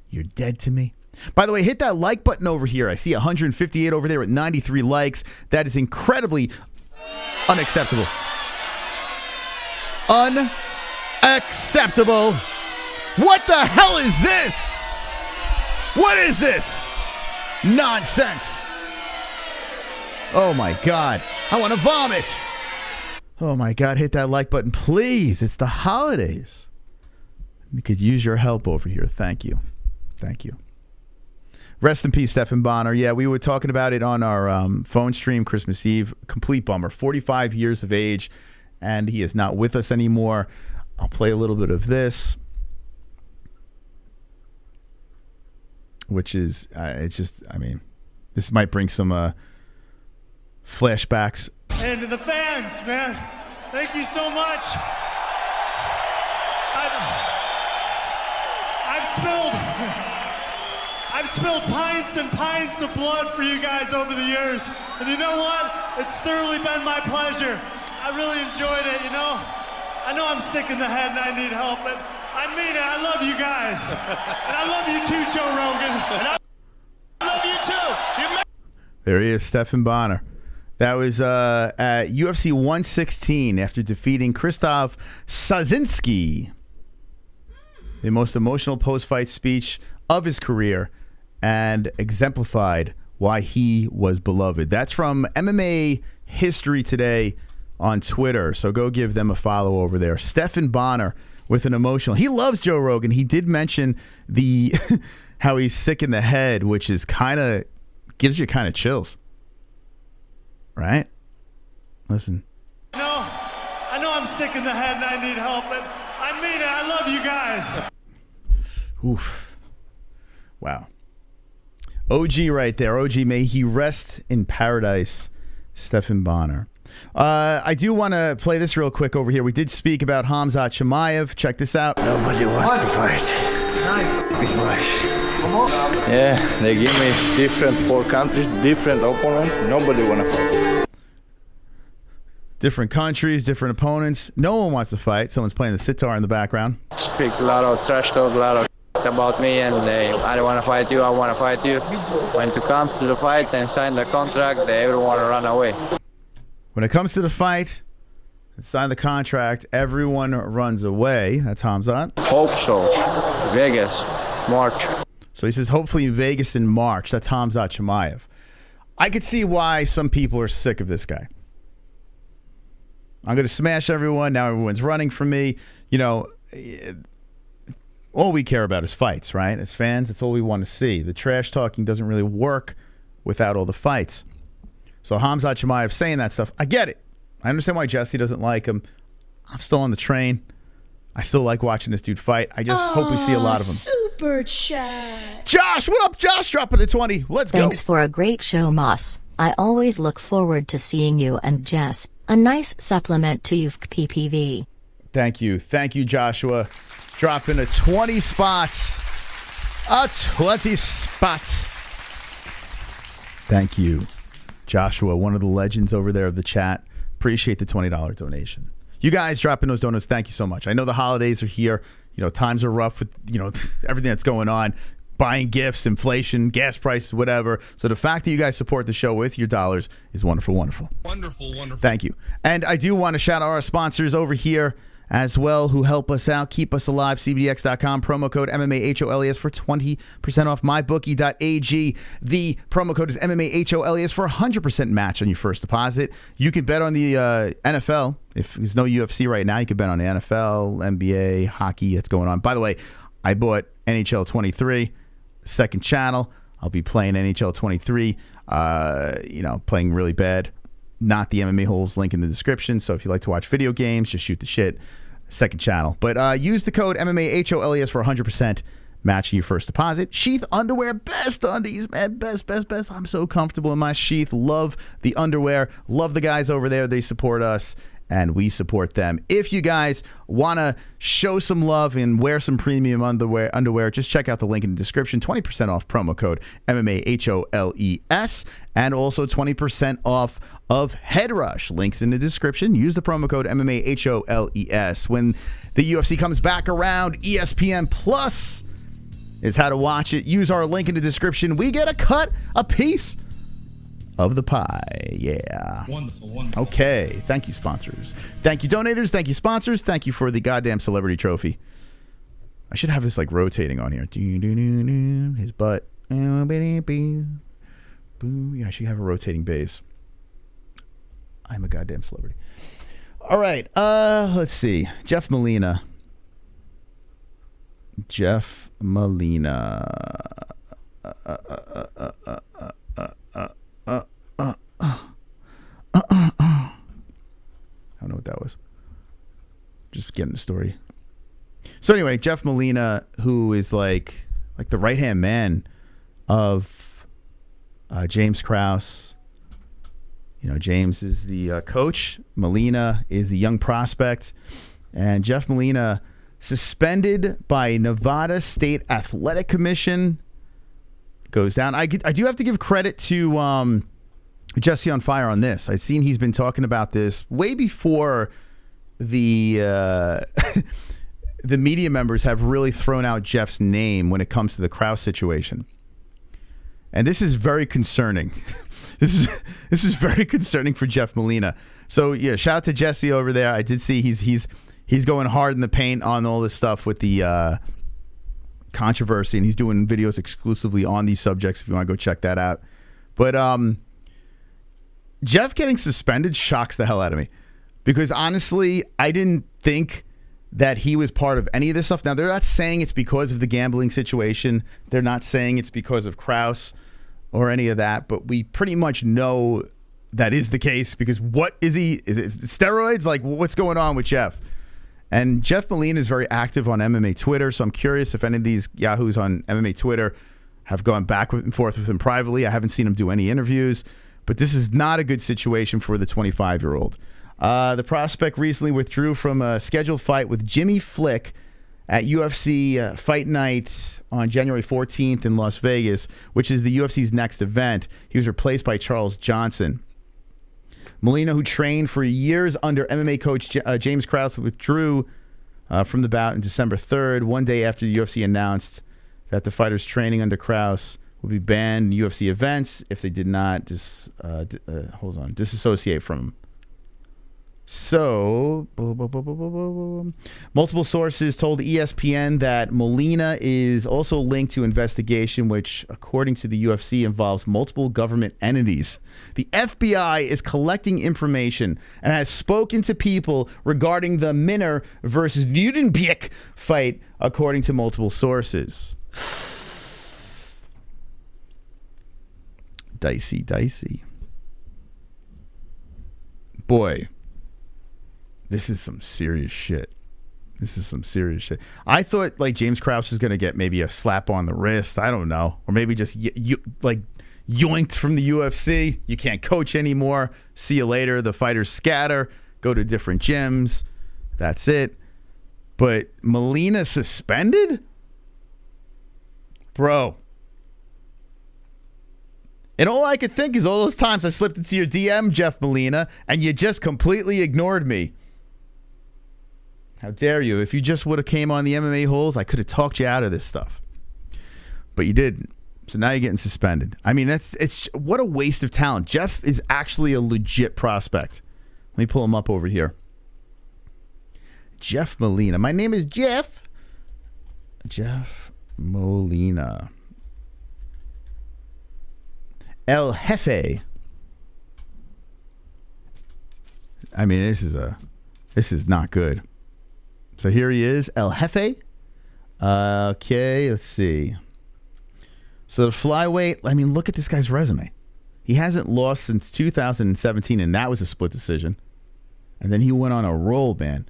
You're dead to me. By the way, hit that like button over here. I see 158 over there with 93 likes. That is incredibly unacceptable. Unacceptable. What the hell is this? What is this? Nonsense. Oh my God. I want to vomit. Oh my God, hit that like button, please. It's the holidays. We could use your help over here. Thank you. Thank you. Rest in peace, Stephan Bonnar. Yeah, we were talking about it on our phone stream Christmas Eve. Complete bummer. 45 years of age, and he is not with us anymore. I'll play a little bit of this, which is, it's just, this might bring some flashbacks. And to the fans, man, thank you so much. I've spilled pints and pints of blood for you guys over the years. And you know what? It's thoroughly been my pleasure. I really enjoyed it, I know I'm sick in the head and I need help, but I mean it. I love you guys. And I love you too, Joe Rogan. And I love you too. There he is, Stephan Bonnar. That was at UFC 116 after defeating Krzysztof Szasinski. The most emotional post-fight speech of his career and exemplified why he was beloved. That's from MMA History Today on Twitter. So go give them a follow over there. Stephan Bonnar with an emotional. He loves Joe Rogan. He did mention the how he's sick in the head, which is gives you kind of chills. Right? Listen. No, I know I'm sick in the head and I need help, but I mean it. I love you guys. Oof. Wow. OG right there. OG, may he rest in paradise, Stephan Bonnar. I do want to play this real quick over here. We did speak about Khamzat Chimaev. Check this out. Nobody wants to fight. It's much. Yeah, they give me different 4 countries, different opponents. Nobody wanna fight. Different countries, different opponents. No one wants to fight. Someone's playing the sitar in the background. Speak a lot of trash talk, a lot of about me, and I don't wanna fight you, I wanna fight you. When it comes to the fight and sign the contract, they everyone wanna run away. When it comes to the fight, sign the contract, everyone runs away. That's Khamzat. Hope so. Vegas, March. So he says, hopefully Vegas in March. That's Khamzat Chimaev. I could see why some people are sick of this guy. I'm going to smash everyone. Now everyone's running from me. You know, all we care about is fights, right? As fans, that's all we want to see. The trash talking doesn't really work without all the fights. So Khamzat Chimaev saying that stuff, I get it. I understand why Jesse doesn't like him. I'm still on the train. I still like watching this dude fight. I just hope we see a lot of him. Super chat. Josh, what up, Josh? Dropping a 20. Let's go. Thanks for a great show, Moss. I always look forward to seeing you and Jess. A nice supplement to your PPV. Thank you. Thank you, Joshua. Dropping a 20 spots. A 20 spots. Thank you, Joshua, one of the legends over there of the chat. Appreciate the $20 donation. You guys dropping those donuts, thank you so much. I know the holidays are here. You know, times are rough with, you know, everything that's going on. Buying gifts, inflation, gas prices, whatever. So the fact that you guys support the show with your dollars is wonderful, wonderful. Wonderful, wonderful. Thank you. And I do want to shout out our sponsors over here as well who help us out, keep us alive. CBDX.com, promo code MMA-HOLES for 20% off. MyBookie.ag. The promo code is MMA-HOLES for 100% match on your first deposit. You can bet on the NFL. If there's no UFC right now, you can bet on the NFL, NBA, hockey that's going on. By the way, I bought NHL 23, second channel. I'll be playing NHL 23, playing really bad. Not the MMA-Holes, link in the description. So if you like to watch video games, just shoot the shit. Second channel. But use the code MMA-HOLES for 100% matching your first deposit. Sheath underwear, best undies, man. Best. I'm so comfortable in my sheath. Love the underwear. Love the guys over there. They support us, and we support them. If you guys want to show some love and wear some premium underwear, just check out the link in the description. 20% off, promo code MMA-HOLES, and also 20% off of Head Rush. Links in the description. Use the promo code MMA-HOLES. When the UFC comes back around, ESPN Plus is how to watch it. Use our link in the description. We get a piece of the pie. Yeah. Wonderful. Okay. Thank you, sponsors. Thank you, donators. Thank you, sponsors. Thank you for the goddamn celebrity trophy. I should have this like rotating on here. His butt. Yeah, I should have a rotating bass. I'm a goddamn celebrity. All right. Let's see. Jeff Molina. I don't know what that was. Just getting the story. So anyway, Jeff Molina, who is like the right-hand man of James Krause. You know, James is the coach. Molina is the young prospect. And Jeff Molina suspended by Nevada State Athletic Commission. Goes down. I do have to give credit to Jesse on Fire on this. I've seen he's been talking about this way before the the media members have really thrown out Jeff's name when it comes to the Krause situation. And this is very concerning. This is very concerning for Jeff Molina. So yeah, shout out to Jesse over there. I did see he's going hard in the paint on all this stuff with the controversy, and he's doing videos exclusively on these subjects if you want to go check that out. But Jeff getting suspended shocks the hell out of me, because honestly, I didn't think that he was part of any of this stuff. Now, they're not saying it's because of the gambling situation. They're not saying it's because of Krause or any of that, but we pretty much know that is the case, because what is he? Is it steroids? Like, what's going on with Jeff? And Jeff Molina is very active on MMA Twitter, so I'm curious if any of these yahoos on MMA Twitter have gone back and forth with him privately. I haven't seen him do any interviews, but this is not a good situation for the 25-year-old. The prospect recently withdrew from a scheduled fight with Jimmy Flick at UFC Fight Night on January 14th in Las Vegas, which is the UFC's next event. He was replaced by Charles Johnson. Molina, who trained for years under MMA coach James Krause, withdrew from the bout on December 3rd, one day after the UFC announced that the fighters training under Krause would be banned in UFC events if they did not disassociate from him. So, multiple sources told ESPN that Molina is also linked to investigation which, according to the UFC, involves multiple government entities. The FBI is collecting information and has spoken to people regarding the Minner versus Nudenbeek fight, according to multiple sources. Dicey. Boy. This is some serious shit. I thought like James Krause was going to get maybe a slap on the wrist. I don't know. Or maybe just yoinked from the UFC. You can't coach anymore. See you later. The fighters scatter. Go to different gyms. That's it. But Molina suspended? Bro. And all I could think is all those times I slipped into your DM, Jeff Molina, and you just completely ignored me. How dare you? If you just would have came on the MMA-Holes, I could have talked you out of this stuff. But you didn't. So now you're getting suspended. I mean, it's what a waste of talent. Jeff is actually a legit prospect. Let me pull him up over here. Jeff Molina. My name is Jeff. Jeff Molina. El Jefe. I mean, this is not good. So here he is, El Jefe. Okay, let's see. So the flyweight, I mean, look at this guy's resume. He hasn't lost since 2017, and that was a split decision. And then he went on a roll, man.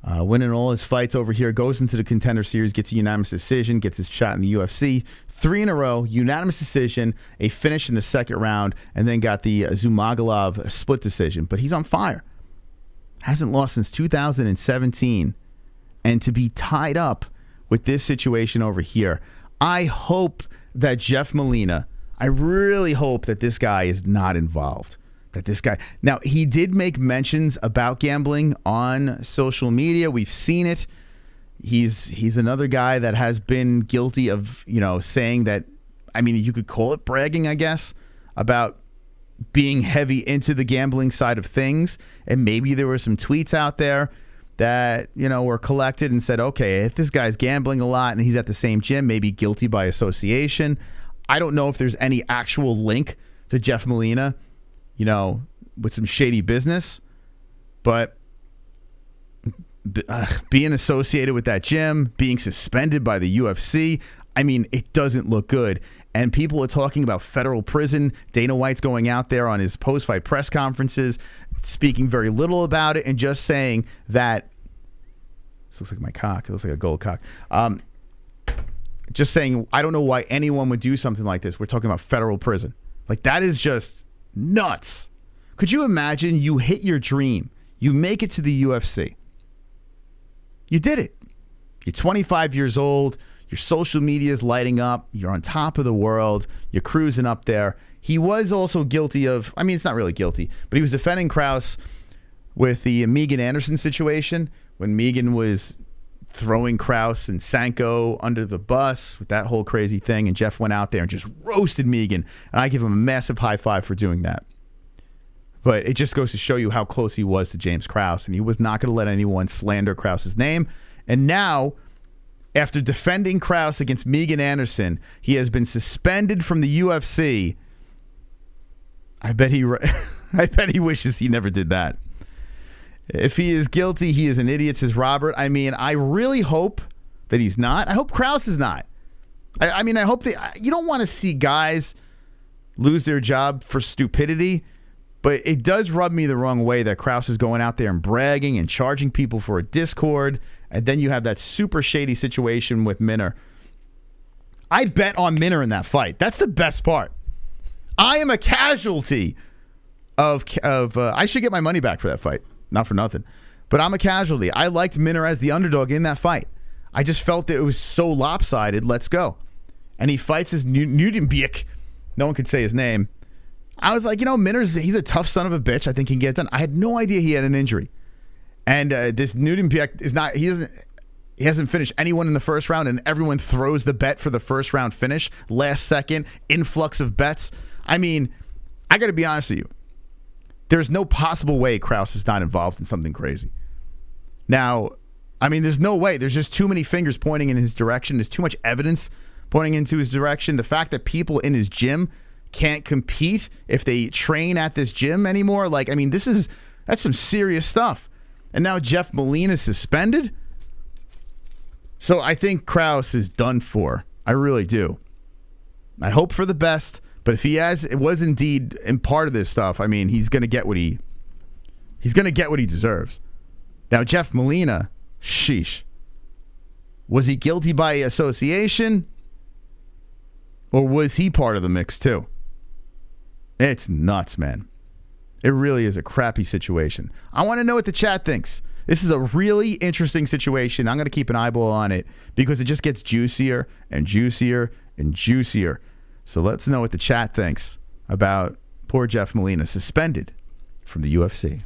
Winning all his fights over here, goes into the Contender Series, gets a unanimous decision, gets his shot in the UFC. 3 in a row, unanimous decision, a finish in the second round, and then got the Zumagulov split decision. But he's on fire. Hasn't lost since 2017. And to be tied up with this situation over here, I hope that Jeff Molina, I really hope that this guy is not involved. That this guy, now he did make mentions about gambling on social media. We've seen it. He's another guy that has been guilty of, saying that, I mean, you could call it bragging, I guess, about being heavy into the gambling side of things. And maybe there were some tweets out there that, were collected and said, okay, if this guy's gambling a lot and he's at the same gym, maybe guilty by association. I don't know if there's any actual link to Jeff Molina, with some shady business, but being associated with that gym, being suspended by the UFC, I mean, it doesn't look good. And people are talking about federal prison. Dana White's going out there on his post-fight press conferences, speaking very little about it and just saying that, this looks like my cock. It looks like a gold cock. Just saying, I don't know why anyone would do something like this. We're talking about federal prison. Like, that is just nuts. Could you imagine you hit your dream? You make it to the UFC. You did it. You're 25 years old. Your social media is lighting up. You're on top of the world. You're cruising up there. He was also guilty of, I mean, it's not really guilty, but he was defending Krause with the Megan Anderson situation when Megan was throwing Krause and Sanko under the bus with that whole crazy thing. And Jeff went out there and just roasted Megan. And I give him a massive high five for doing that. But it just goes to show you how close he was to James Krause. And he was not going to let anyone slander Krause's name. And now, after defending Krause against Megan Anderson, he has been suspended from the UFC. I bet he wishes he never did that. If he is guilty, he is an idiot, says Robert. I mean, I really hope that he's not. I hope Krause is not. I mean, I hope you don't want to see guys lose their job for stupidity, but it does rub me the wrong way that Krause is going out there and bragging and charging people for a Discord, and then you have that super shady situation with Minner. I bet on Minner in that fight. That's the best part. I am a casualty of I should get my money back for that fight. Not for nothing. But I'm a casualty. I liked Minner as the underdog in that fight. I just felt that it was so lopsided. Let's go. And he fights his Nudenbeek. No one could say his name. I was like, Minner's, he's a tough son of a bitch. I think he can get it done. I had no idea he had an injury. And this Nudenbeek is not, he hasn't finished anyone in the first round, and everyone throws the bet for the first round finish. Last second, influx of bets. I mean, I got to be honest with you. There's no possible way Krause is not involved in something crazy. Now, I mean, there's no way. There's just too many fingers pointing in his direction. There's too much evidence pointing into his direction. The fact that people in his gym can't compete if they train at this gym anymore. Like, I mean, that's some serious stuff. And now Jeff Molina suspended. So I think Krause is done for. I really do. I hope for the best. But if he was indeed in part of this stuff, I mean, he's going to get what he deserves. Now, Jeff Molina, sheesh. Was he guilty by association? Or was he part of the mix too? It's nuts, man. It really is a crappy situation. I want to know what the chat thinks. This is a really interesting situation. I'm going to keep an eyeball on it because it just gets juicier and juicier and juicier. So let's know what the chat thinks about poor Jeff Molina, suspended from the UFC.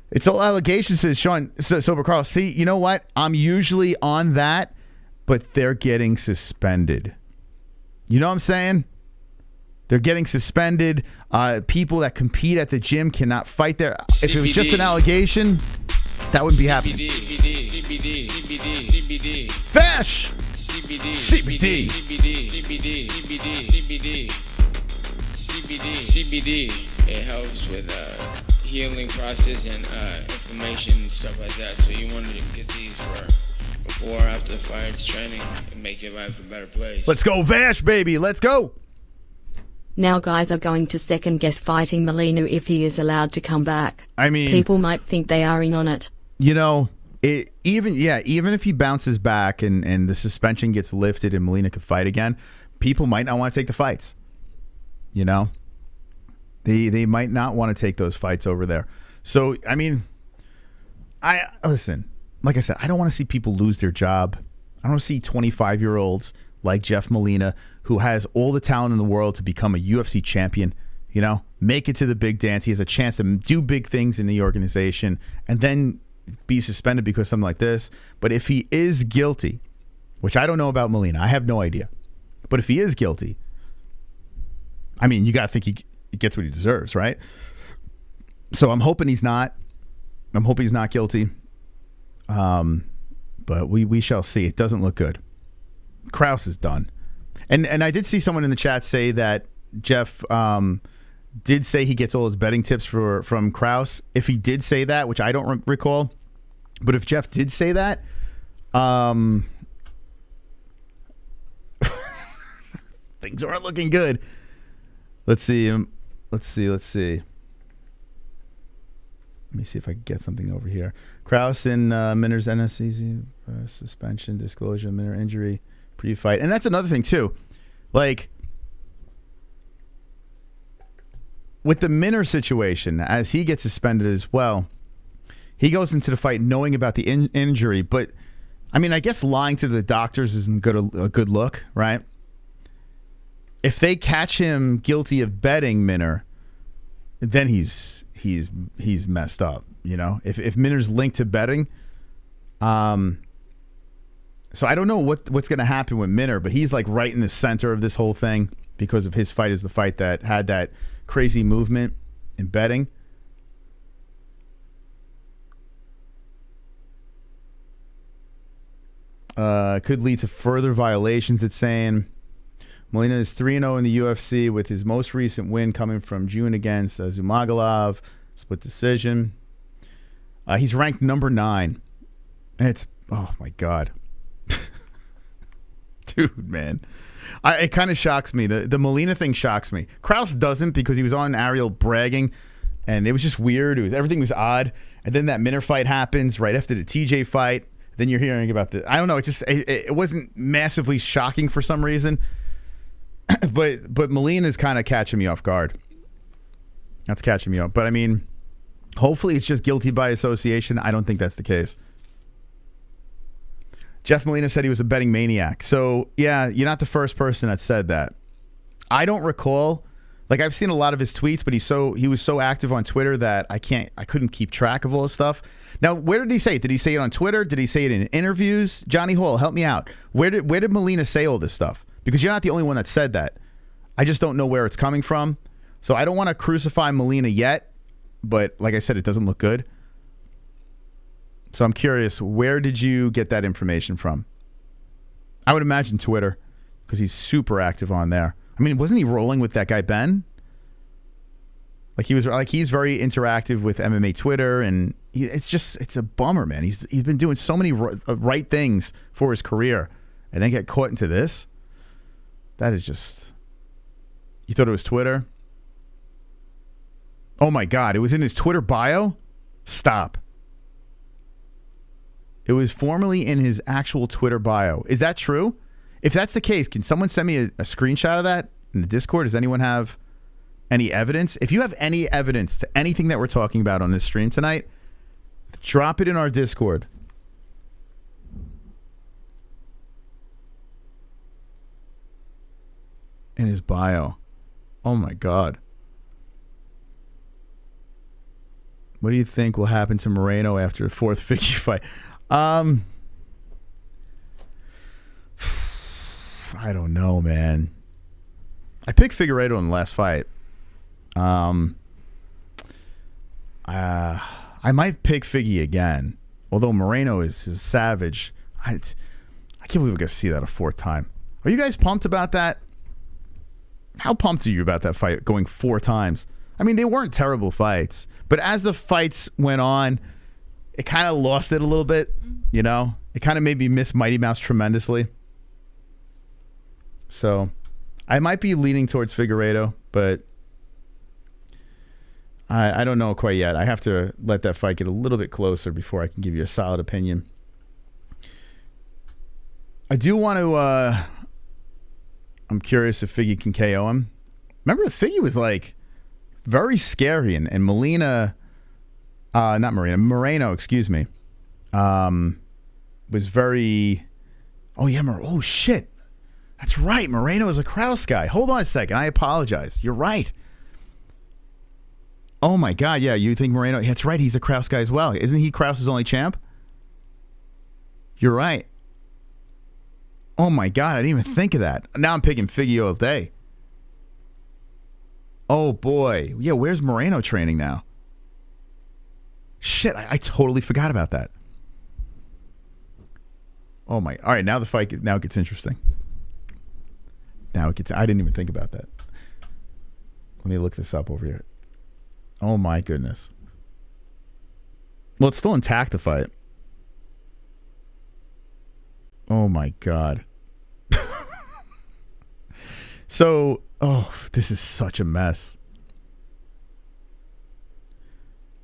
It's all allegations, says Sean Sober Carl. See, you know what? I'm usually on that, but they're getting suspended. You know what I'm saying? They're getting suspended. People that compete at the gym cannot fight there. If it was just an allegation, that wouldn't be happening. CBD. Fash! CBD. It helps with healing process and inflammation and stuff like that. So you wanted to get these for before or after the fight training and make your life a better place. Let's go, Vash, baby. Let's go. Now guys are going to second guess fighting Molina if he is allowed to come back. I mean, people might think they are in on it. Even if he bounces back and the suspension gets lifted and Molina could fight again, people might not want to take the fights. They might not want to take those fights over there. So, I mean, listen, like I said, I don't want to see people lose their job. I don't want to see 25-year-olds like Jeff Molina, who has all the talent in the world to become a UFC champion, make it to the big dance. He has a chance to do big things in the organization and then be suspended because of something like this. But if he is guilty, which I don't know about Molina, I have no idea. But if he is guilty, I mean, you got to think he gets what he deserves, right? So I'm hoping he's not. I'm hoping he's not guilty. But we shall see. It doesn't look good. Krause is done. And I did see someone in the chat say that Jeff did say he gets all his betting tips from Krause. If he did say that, which I don't recall, but if Jeff did say that, things aren't looking good. Let's see. Let me see if I can get something over here. Krause and Minner's NSCZ suspension, disclosure, Minner injury, pre-fight. And that's another thing, too. Like, with the Minner situation, as he gets suspended as well, he goes into the fight knowing about the injury. But, I mean, I guess lying to the doctors isn't a good look, right? If they catch him guilty of betting Minner, then he's messed up, If Minner's linked to betting, so I don't know what's going to happen with Minner, but he's like right in the center of this whole thing because of his fight is the fight that had that crazy movement in betting. Could lead to further violations, it's saying. Molina is 3-0 in the UFC with his most recent win coming from June against Zumagulov, split decision. He's ranked number 9. It's, oh my God. Dude, man. It kind of shocks me. The Molina thing shocks me. Krause doesn't because he was on Ariel bragging and it was just weird. Everything was odd. And then that Minner fight happens right after the TJ fight. Then you're hearing about I don't know. It wasn't massively shocking for some reason. But Molina's kind of catching me off guard. That's catching me off. But I mean, Hopefully it's just guilty by association. I don't think that's the case. Jeff Molina said he was a betting maniac. So, yeah, you're not the first person that said that. I don't recall. Like, I've seen a lot of his tweets, but he was so active on Twitter that I couldn't keep track of all his stuff. Now, where did he say it? Did he say it on Twitter? Did he say it in interviews? Johnny Hall, help me out. Where did Molina say all this stuff? Because you're not the only one that said that. I just don't know where it's coming from. So I don't want to crucify Molina yet, but like I said, it doesn't look good. So I'm curious, where did you get that information from? I would imagine Twitter, because he's super active on there. I mean, wasn't he rolling with that guy Ben? He's very interactive with MMA Twitter, and it's a bummer, man. He's been doing so many right things for his career, and then get caught into this. That is just. You thought it was Twitter? Oh my God! It was in his Twitter bio. Stop. It was formerly in his actual Twitter bio. Is that true? If that's the case, can someone send me a screenshot of that in the Discord? Does anyone have any evidence? If you have any evidence to anything that we're talking about on this stream tonight, drop it in our Discord. In his bio. Oh my God. What do you think will happen to Moreno after the fourth Figgy fight? I don't know, man. I picked Figueiredo in the last fight. I might pick Figgy again. Although Moreno is savage. I can't believe we're going to see that a fourth time. Are you guys pumped about that? How pumped are you about that fight going 4 times? I mean, they weren't terrible fights. But as the fights went on, it kind of lost it a little bit, you know? It kind of made me miss Mighty Mouse tremendously. So, I might be leaning towards Figueiredo, but I don't know quite yet. I have to let that fight get a little bit closer before I can give you a solid opinion. I do want to... I'm curious if Figgy can KO him. Remember, Figgy was like very scary, and Molina... not Moreno. Moreno, excuse me. Was very... Oh, yeah. Oh, shit. That's right. Moreno is a Krause guy. Hold on a second. I apologize. You're right. Oh, my God. Yeah, you think Moreno... That's right. He's a Krause guy as well. Isn't he Krause's only champ? You're right. Oh, my God. I didn't even think of that. Now I'm picking Figgy all day. Oh, boy. Yeah, where's Moreno training now? Shit, I totally forgot about that. Oh my! All right, now the fight it gets interesting. Now it gets. I didn't even think about that. Let me look this up over here. Oh my goodness. Well, it's still intact, the fight. Oh my God. So, this is such a mess.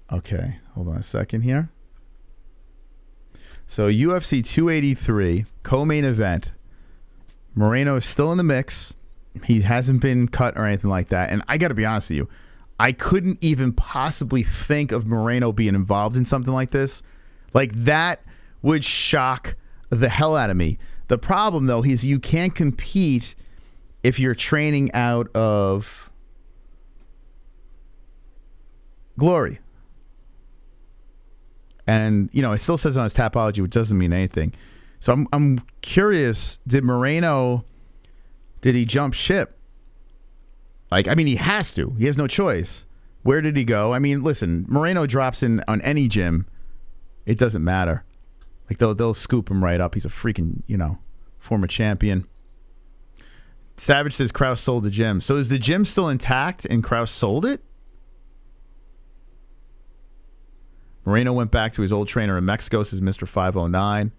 Okay, hold on a second here. So UFC 283, co-main event. Moreno is still in the mix. He hasn't been cut or anything like that. And I got to be honest with you, I couldn't even possibly think of Moreno being involved in something like this. Like, that would shock the hell out of me. The problem, though, is you can't compete if you're training out of Glory. And, you know, it still says on his Tapology, which doesn't mean anything. So I'm curious, did he jump ship? Like, I mean, he has to. He has no choice. Where did he go? I mean, listen, Moreno drops in on any gym. It doesn't matter. Like, they'll scoop him right up. He's a freaking, you know, former champion. Savage says Krause sold the gym. So is the gym still intact and Krause sold it? Moreno went back to his old trainer in Mexico, says Mr. 509.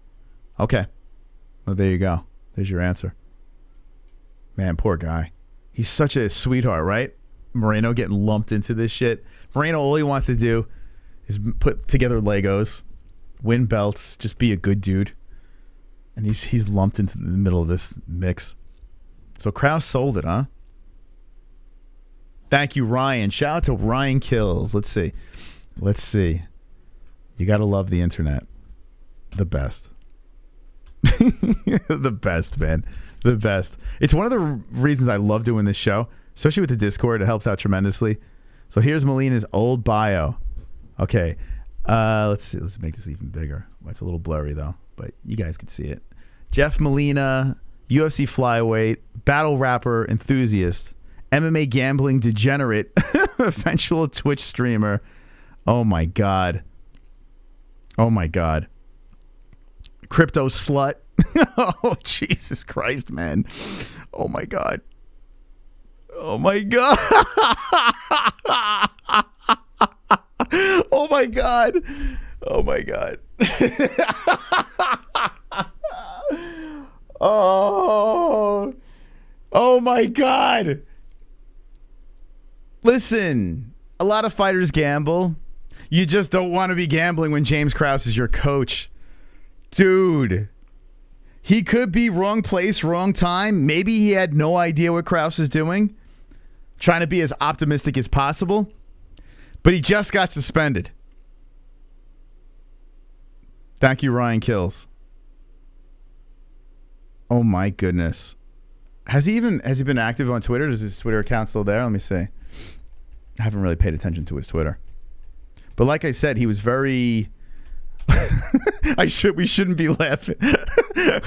Okay. Well, there you go. There's your answer. Man, poor guy. He's such a sweetheart, right? Moreno getting lumped into this shit. Moreno, all he wants to do is put together Legos, win belts, just be a good dude. And he's lumped into the middle of this mix. So Krause sold it, huh? Thank you, Ryan. Shout out to Ryan Kills. Let's see. Let's see. You got to love the internet. The best. The best, man. The best. It's one of the reasons I love doing this show, especially with the Discord. It helps out tremendously. So here's Molina's old bio. Okay. Let's see. Let's make this even bigger. Well, it's a little blurry, though, but you guys can see it. Jeff Molina, UFC flyweight, battle rapper enthusiast, MMA gambling degenerate, eventual Twitch streamer. Oh, my God. Oh, my God. Crypto slut. Oh, Jesus Christ, man. Oh, my God. Oh, my God. Oh, my God. Oh, my God. Oh, my God. Listen, a lot of fighters gamble. You just don't want to be gambling when James Krause is your coach. Dude, he could be wrong place, wrong time. Maybe he had no idea what Krause was doing, trying to be as optimistic as possible, but he just got suspended. Thank you, Ryan Kills. Oh my goodness. Has he been active on Twitter? Is his Twitter account still there? Let me see. I haven't really paid attention to his Twitter. But like I said, he was very we shouldn't be laughing.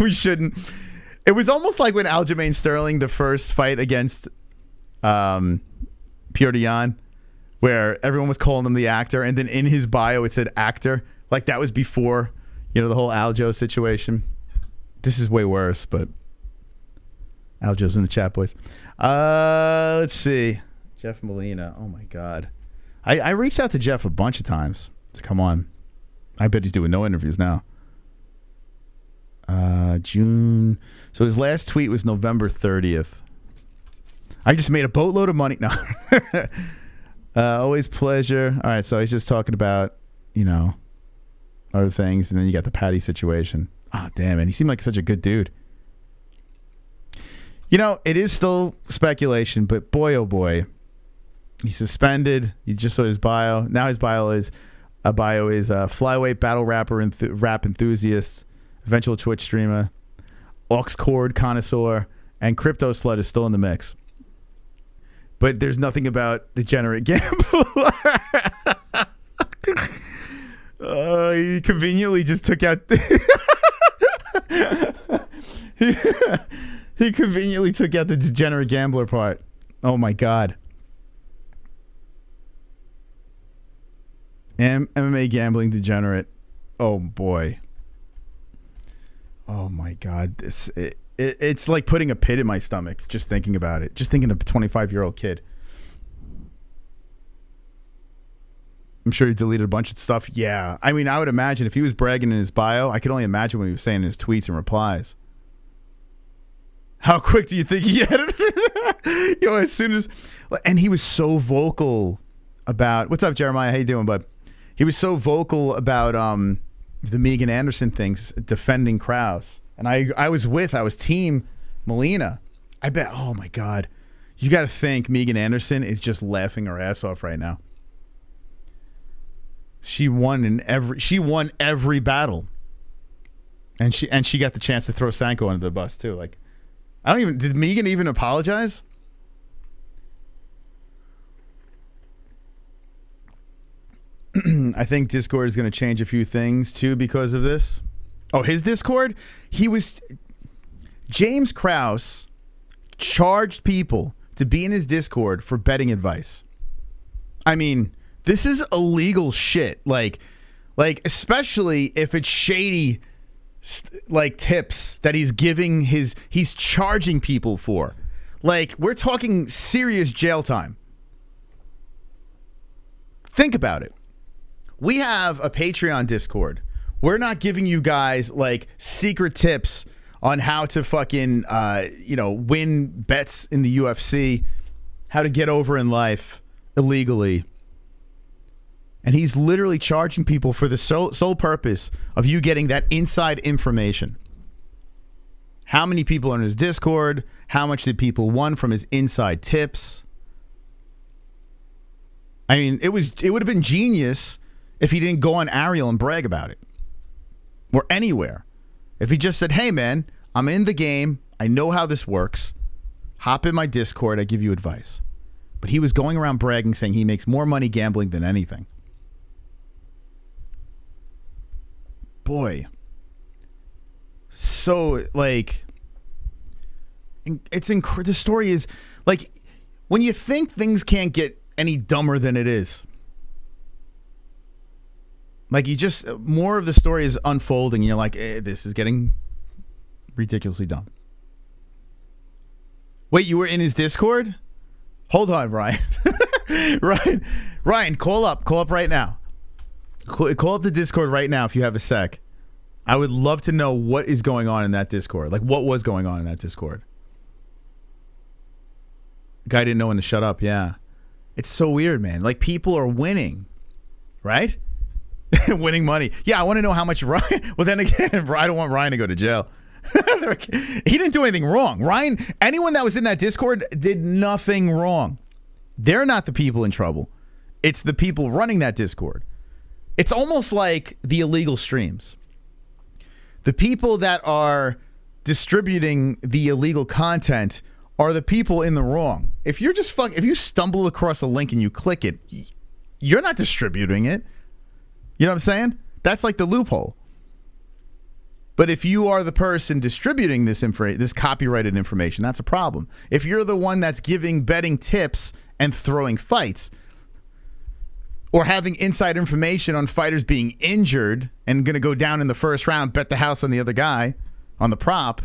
We shouldn't. It was almost like when Aljamain Sterling, the first fight against Pierre Dion, where everyone was calling him the actor, and then in his bio it said actor. Like that was before, the whole Aljo situation. This is way worse, but Aljo's in the chat, boys. Let's see. Jeff Molina. Oh my God. I reached out to Jeff a bunch of times to come on. I bet he's doing no interviews now. June. So his last tweet was November 30th. I just made a boatload of money. No. Always pleasure. All right, so he's just talking about, other things, and then you got the Patty situation. Oh, damn it. He seemed like such a good dude. It is still speculation, but boy, oh boy. He's suspended. You just saw his bio. Now his bio is flyweight battle rapper and rap enthusiast, eventual Twitch streamer, aux cord connoisseur, and crypto slut is still in the mix. But there's nothing about degenerate gambler. He conveniently just took out. He conveniently took out the degenerate gambler part. Oh my God. MMA gambling degenerate. Oh boy. Oh my God. It's like putting a pit in my stomach just thinking about it. Just thinking of a 25-year-old kid. I'm sure he deleted a bunch of stuff. Yeah. I mean, I would imagine if he was bragging in his bio, I could only imagine what he was saying in his tweets and replies. How quick do you think he edited it? As soon as... And he was so vocal about... What's up, Jeremiah? How you doing, bud? He was so vocal about the Megan Anderson things, defending Krause. And I was team Molina. I bet... Oh, my God. You got to think Megan Anderson is just laughing her ass off right now. She won every battle, and she got the chance to throw Sanko under the bus too. Like, did Megan even apologize? I think Discord is going to change a few things too because of this. Oh, his Discord? James Krause charged people to be in his Discord for betting advice. I mean, this is illegal shit. Like especially if it's shady, like tips that he's charging people for. Like, we're talking serious jail time. Think about it. We have a Patreon Discord. We're not giving you guys like secret tips on how to fucking, win bets in the UFC, how to get over in life illegally. And he's literally charging people for the sole purpose of you getting that inside information. How many people are in his Discord? How much did people won from his inside tips? I mean, it would have been genius if he didn't go on Ariel and brag about it. Or anywhere. If he just said, hey, man, I'm in the game. I know how this works. Hop in my Discord. I give you advice. But he was going around bragging, saying he makes more money gambling than anything. Boy. So, like, the story is, like, when you think things can't get any dumber than it is. Like, you just, more of the story is unfolding, and you're like, this is getting ridiculously dumb. Wait, you were in his Discord? Hold on, Ryan. Ryan, call up right now. Call up the Discord right now if you have a sec. I would love to know what is going on in that Discord. Like, what was going on in that Discord? Guy didn't know when to shut up, yeah. It's so weird, man. Like, people are winning, right? Winning money. Yeah, I want to know how much Ryan... Well, then again, I don't want Ryan to go to jail. He didn't do anything wrong. Ryan, anyone that was in that Discord did nothing wrong. They're not the people in trouble. It's the people running that Discord. It's almost like the illegal streams. The people that are distributing the illegal content are the people in the wrong. If you're just if you stumble across a link and you click it, you're not distributing it. You know what I'm saying? That's like the loophole. But if you are the person distributing this copyrighted information, that's a problem. If you're the one that's giving betting tips and throwing fights, or having inside information on fighters being injured and going to go down in the first round, bet the house on the other guy, on the prop,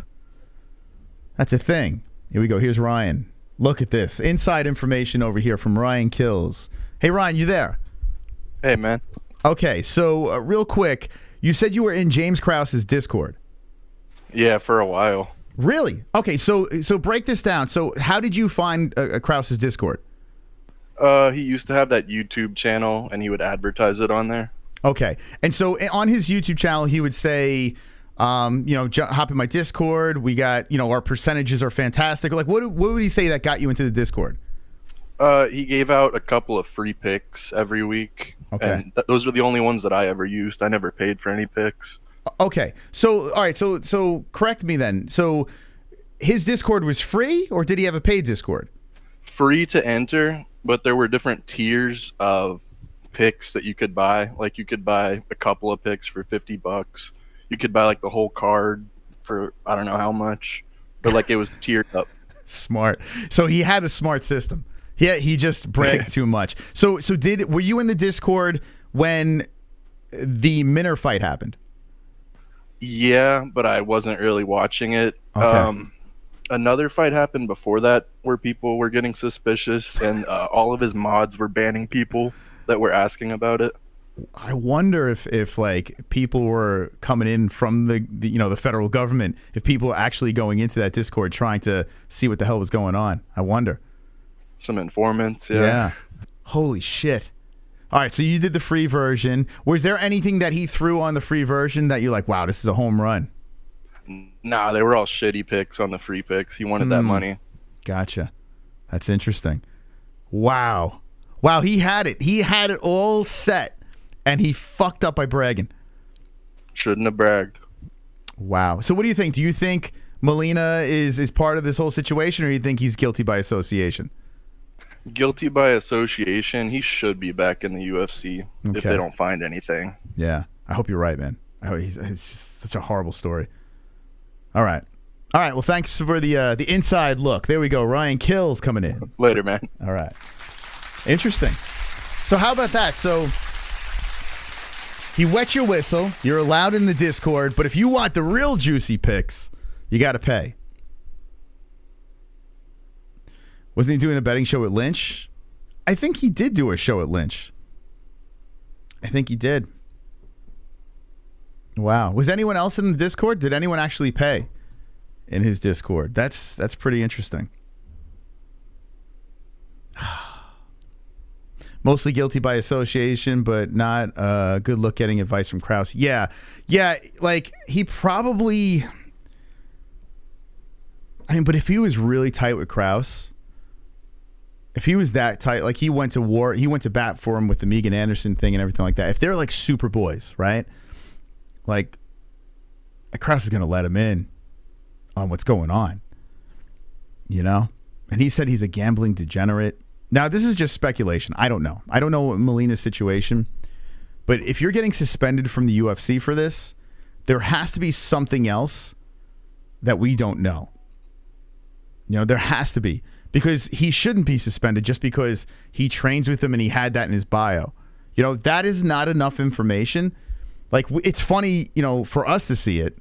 that's a thing. Here we go. Here's Ryan. Look at this. Inside information over here from Ryan Kills. Hey, Ryan, you there? Hey, man. Okay, so real quick, you said you were in James Krause's Discord. Yeah, for a while. Really? Okay, so break this down. So how did you find Krause's Discord? He used to have that YouTube channel, and he would advertise it on there. Okay, and so on his YouTube channel, he would say, hop in my Discord. We got, our percentages are fantastic. Like, what would he say that got you into the Discord? He gave out a couple of free picks every week. Okay. And those were the only ones that I ever used. I never paid for any picks. Okay. So, all right. So correct me then. So his Discord was free, or did he have a paid Discord? Free to enter, but there were different tiers of picks that you could buy. Like, you could buy a couple of picks for $50. You could buy like the whole card for I don't know how much, but like it was tiered up. Smart. So he had a smart system. Yeah, he just bragged too much. So were you in the Discord when the Minner fight happened? Yeah, but I wasn't really watching it. Okay. Another fight happened before that where people were getting suspicious, and all of his mods were banning people that were asking about it. I wonder if like people were coming in from the federal government, if people were actually going into that Discord trying to see what the hell was going on. I wonder. Some informants, yeah. Holy shit. All right, so you did the free version. Was there anything that he threw on the free version that you're like, wow, this is a home run? Nah, they were all shitty picks on the free picks. He wanted that money. Gotcha. That's interesting. Wow, he had it. He had it all set, and he fucked up by bragging. Shouldn't have bragged. Wow. So what do you think? Do you think Molina is part of this whole situation, or do you think he's guilty by association? Guilty by association. He should be back in the UFC if they don't find anything. Yeah, I hope you're right, man. It's just such a horrible story. All right. Well, thanks for the inside look. There we go. Ryan Kills coming in. Later, man. All right. Interesting. So how about that? So he wet your whistle. You're allowed in the Discord, but if you want the real juicy picks, you got to pay. Wasn't he doing a betting show at Lynch? I think he did do a show at Lynch. I think he did. Wow. Was anyone else in the Discord? Did anyone actually pay in his Discord? That's pretty interesting. Mostly guilty by association, but not a good look getting advice from Krause. Yeah, like he probably... but if he was really tight with Krause... if he was that tight, like he went to war, he went to bat for him with the Megan Anderson thing and everything like that. If they're like super boys, right? Like, Krause is going to let him in on what's going on, you know? And he said he's a gambling degenerate. Now, this is just speculation. I don't know. I don't know what Molina's situation. But if you're getting suspended from the UFC for this, there has to be something else that we don't know. You know, there has to be. Because he shouldn't be suspended just because he trains with him and he had that in his bio. You know, that is not enough information. Like, it's funny, you know, for us to see it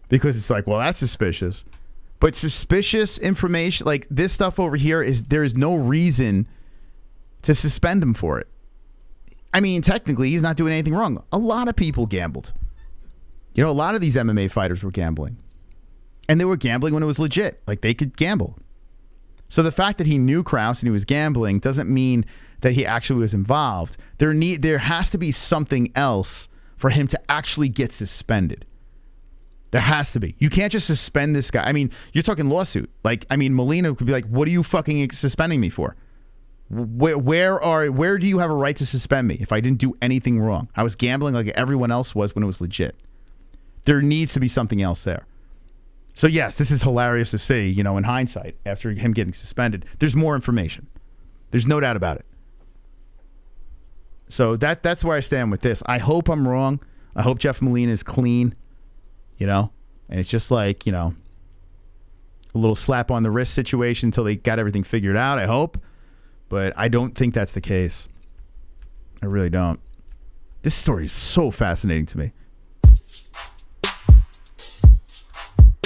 because it's like, well, that's suspicious. But suspicious information, like this stuff over here, there is no reason to suspend him for it. I mean, technically, he's not doing anything wrong. A lot of people gambled. You know, a lot of these MMA fighters were gambling. And they were gambling when it was legit. Like, they could gamble. So the fact that he knew Krause and he was gambling doesn't mean that he actually was involved. There has to be something else for him to actually get suspended. There has to be. You can't just suspend this guy. I mean, you're talking lawsuit. Like, I mean, Molina could be like, what are you fucking suspending me for? Where do you have a right to suspend me if I didn't do anything wrong? I was gambling like everyone else was when it was legit. There needs to be something else there. So yes, this is hilarious to see, you know, in hindsight, after him getting suspended. There's more information. There's no doubt about it. So that's where I stand with this. I hope I'm wrong. I hope Jeff Molina is clean, you know, and it's just like, you know, a little slap on the wrist situation until they got everything figured out, I hope. But I don't think that's the case. I really don't. This story is so fascinating to me.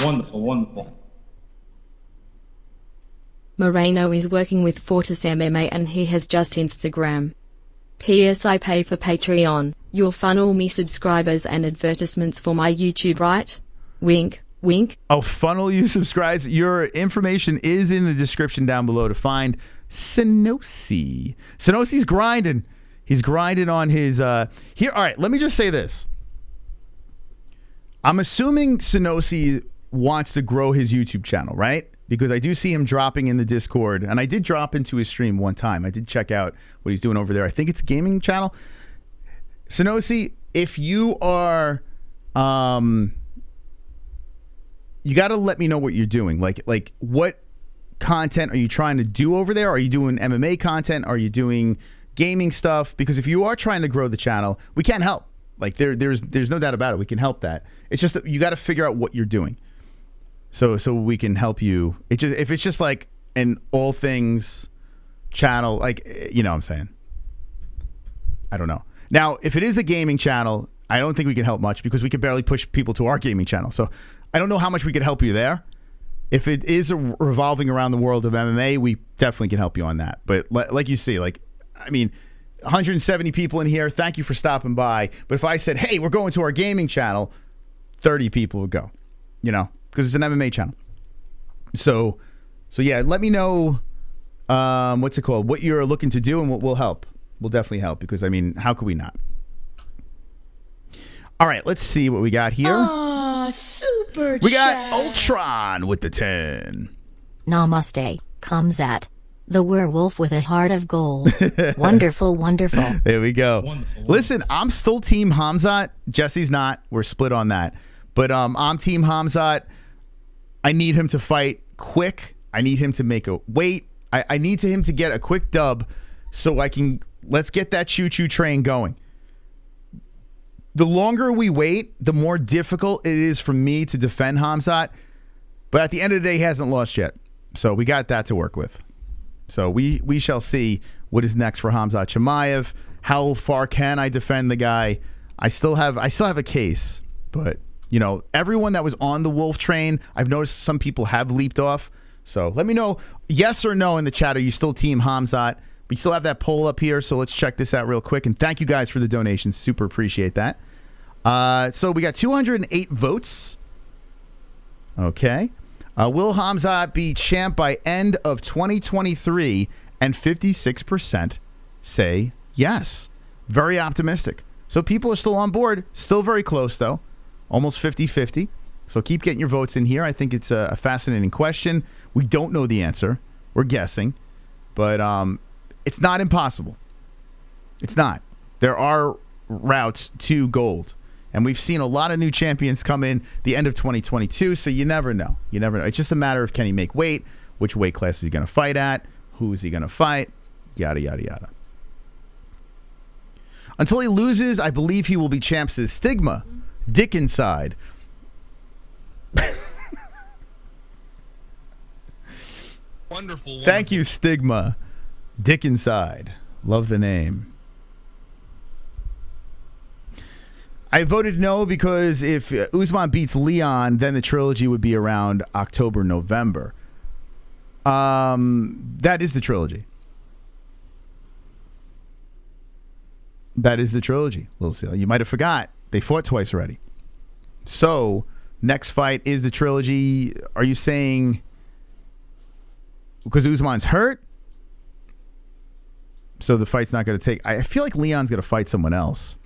Wonderful, wonderful. Moreno is working with Fortis MMA and he has just Instagram. P.S. I pay for Patreon. You'll funnel me subscribers and advertisements for my YouTube, right? Wink, wink. Oh, funnel you subscribes. Your information is in the description down below to find Sinosi. Sinosi's grinding. He's grinding on his here. All right, let me just say this. I'm assuming Sinosi wants to grow his YouTube channel, right? Because I do see him dropping in the Discord, and I did drop into his stream one time. I did check out what he's doing over there. I think it's a gaming channel. Sinosi, if you are, you got to let me know what you're doing. Like what content are you trying to do over there? Are you doing MMA content? Are you doing gaming stuff? Because if you are trying to grow the channel, we can help. Like there's no doubt about it. We can help that. It's just that you got to figure out what you're doing. So we can help you. If it's just like an all things channel, like, you know what I'm saying? I don't know. Now, if it is a gaming channel, I don't think we can help much because we could barely push people to our gaming channel. So I don't know how much we could help you there. If it is revolving around the world of MMA, we definitely can help you on that. But like you see, like, I mean, 170 people in here. Thank you for stopping by. But if I said, hey, we're going to our gaming channel, 30 people would go, you know, because it's an MMA channel. So yeah, let me know what's it called, what you're looking to do, and we'll help. We'll definitely help because, I mean, how could we not? All right, let's see what we got here. Oh, super We got chat. Ultron with the 10. Namaste, Khamzat. The werewolf with a heart of gold. Wonderful, wonderful. There we go. Wonderful. Listen, I'm still Team Khamzat. Jesse's not. We're split on that. But I'm Team Khamzat. I need him to fight quick. I need him to make a weight. I need him to get a quick dub so let's get that choo-choo train going. The longer we wait, the more difficult it is for me to defend Khamzat. But at the end of the day, he hasn't lost yet. So we got that to work with. So we shall see what is next for Khamzat Chimaev. How far can I defend the guy? I still have a case, but you know, everyone that was on the Wolf train, I've noticed some people have leaped off. So let me know yes or no in the chat. Are you still Team Khamzat? We still have that poll up here, so let's check this out real quick. And thank you guys for the donations. Super appreciate that. So we got 208 votes. Okay. Will Khamzat be champ by end of 2023? And 56% say yes. Very optimistic. So people are still on board. Still very close, though. Almost 50-50. So keep getting your votes in here. I think it's a fascinating question. We don't know the answer. We're guessing. But it's not impossible. It's not. There are routes to gold. And we've seen a lot of new champions come in the end of 2022, so you never know. You never know. It's just a matter of, can he make weight? Which weight class is he going to fight at? Who is he going to fight? Yada, yada, yada. Until he loses, I believe he will be champs as Stigma. Dick inside. Wonderful. Thank you, Stigma. Dick inside. Love the name. I voted no because if Usman beats Leon, then the trilogy would be around October, November. That is the trilogy. That is the trilogy, Lil Seal. You might have forgot. They fought twice already. So, next fight is the trilogy. Are you saying because Usman's hurt? So the fight's not going to take... I feel like Leon's going to fight someone else.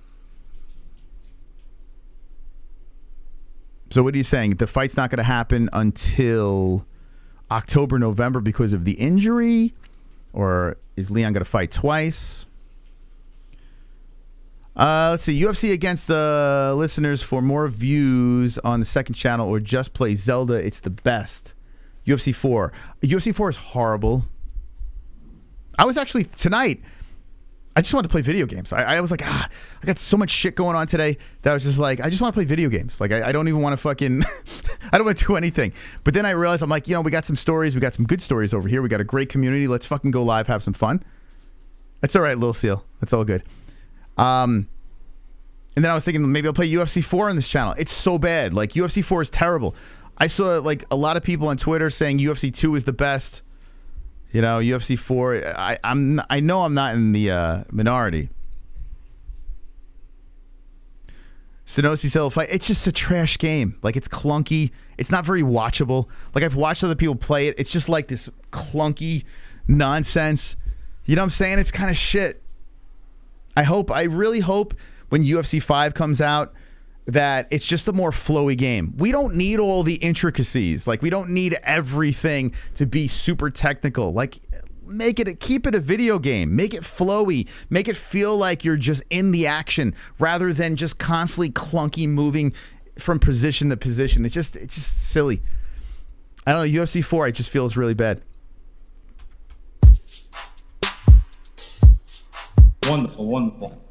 So what are you saying? The fight's not going to happen until October, November because of the injury? Or is Leon going to fight twice? Let's see. UFC against the listeners for more views on the second channel or just play Zelda. It's the best. UFC 4. UFC 4 is horrible. I was actually tonight... I just wanted to play video games. I was like, I got so much shit going on today that I was just like, I just want to play video games. Like, I don't even want to fucking, I don't want to do anything. But then I realized, I'm like, we got some stories. We got some good stories over here. We got a great community. Let's fucking go live, have some fun. That's all right, Lil Seal. That's all good. And then I was thinking maybe I'll play UFC 4 on this channel. It's so bad. Like, UFC 4 is terrible. I saw like a lot of people on Twitter saying UFC 2 is the best. UFC 4. I know I'm not in the minority. Sonosi Cell fight. It's just a trash game. Like, it's clunky. It's not very watchable. Like, I've watched other people play it. It's just like this clunky nonsense. You know what I'm saying? It's kind of shit. I really hope when UFC 5 comes out that it's just a more flowy game. We don't need all the intricacies. Like, we don't need everything to be super technical. Like, keep it a video game. Make it flowy. Make it feel like you're just in the action rather than just constantly clunky moving from position to position. It's just silly. I don't know. UFC 4, it just feels really bad. Wonderful, wonderful.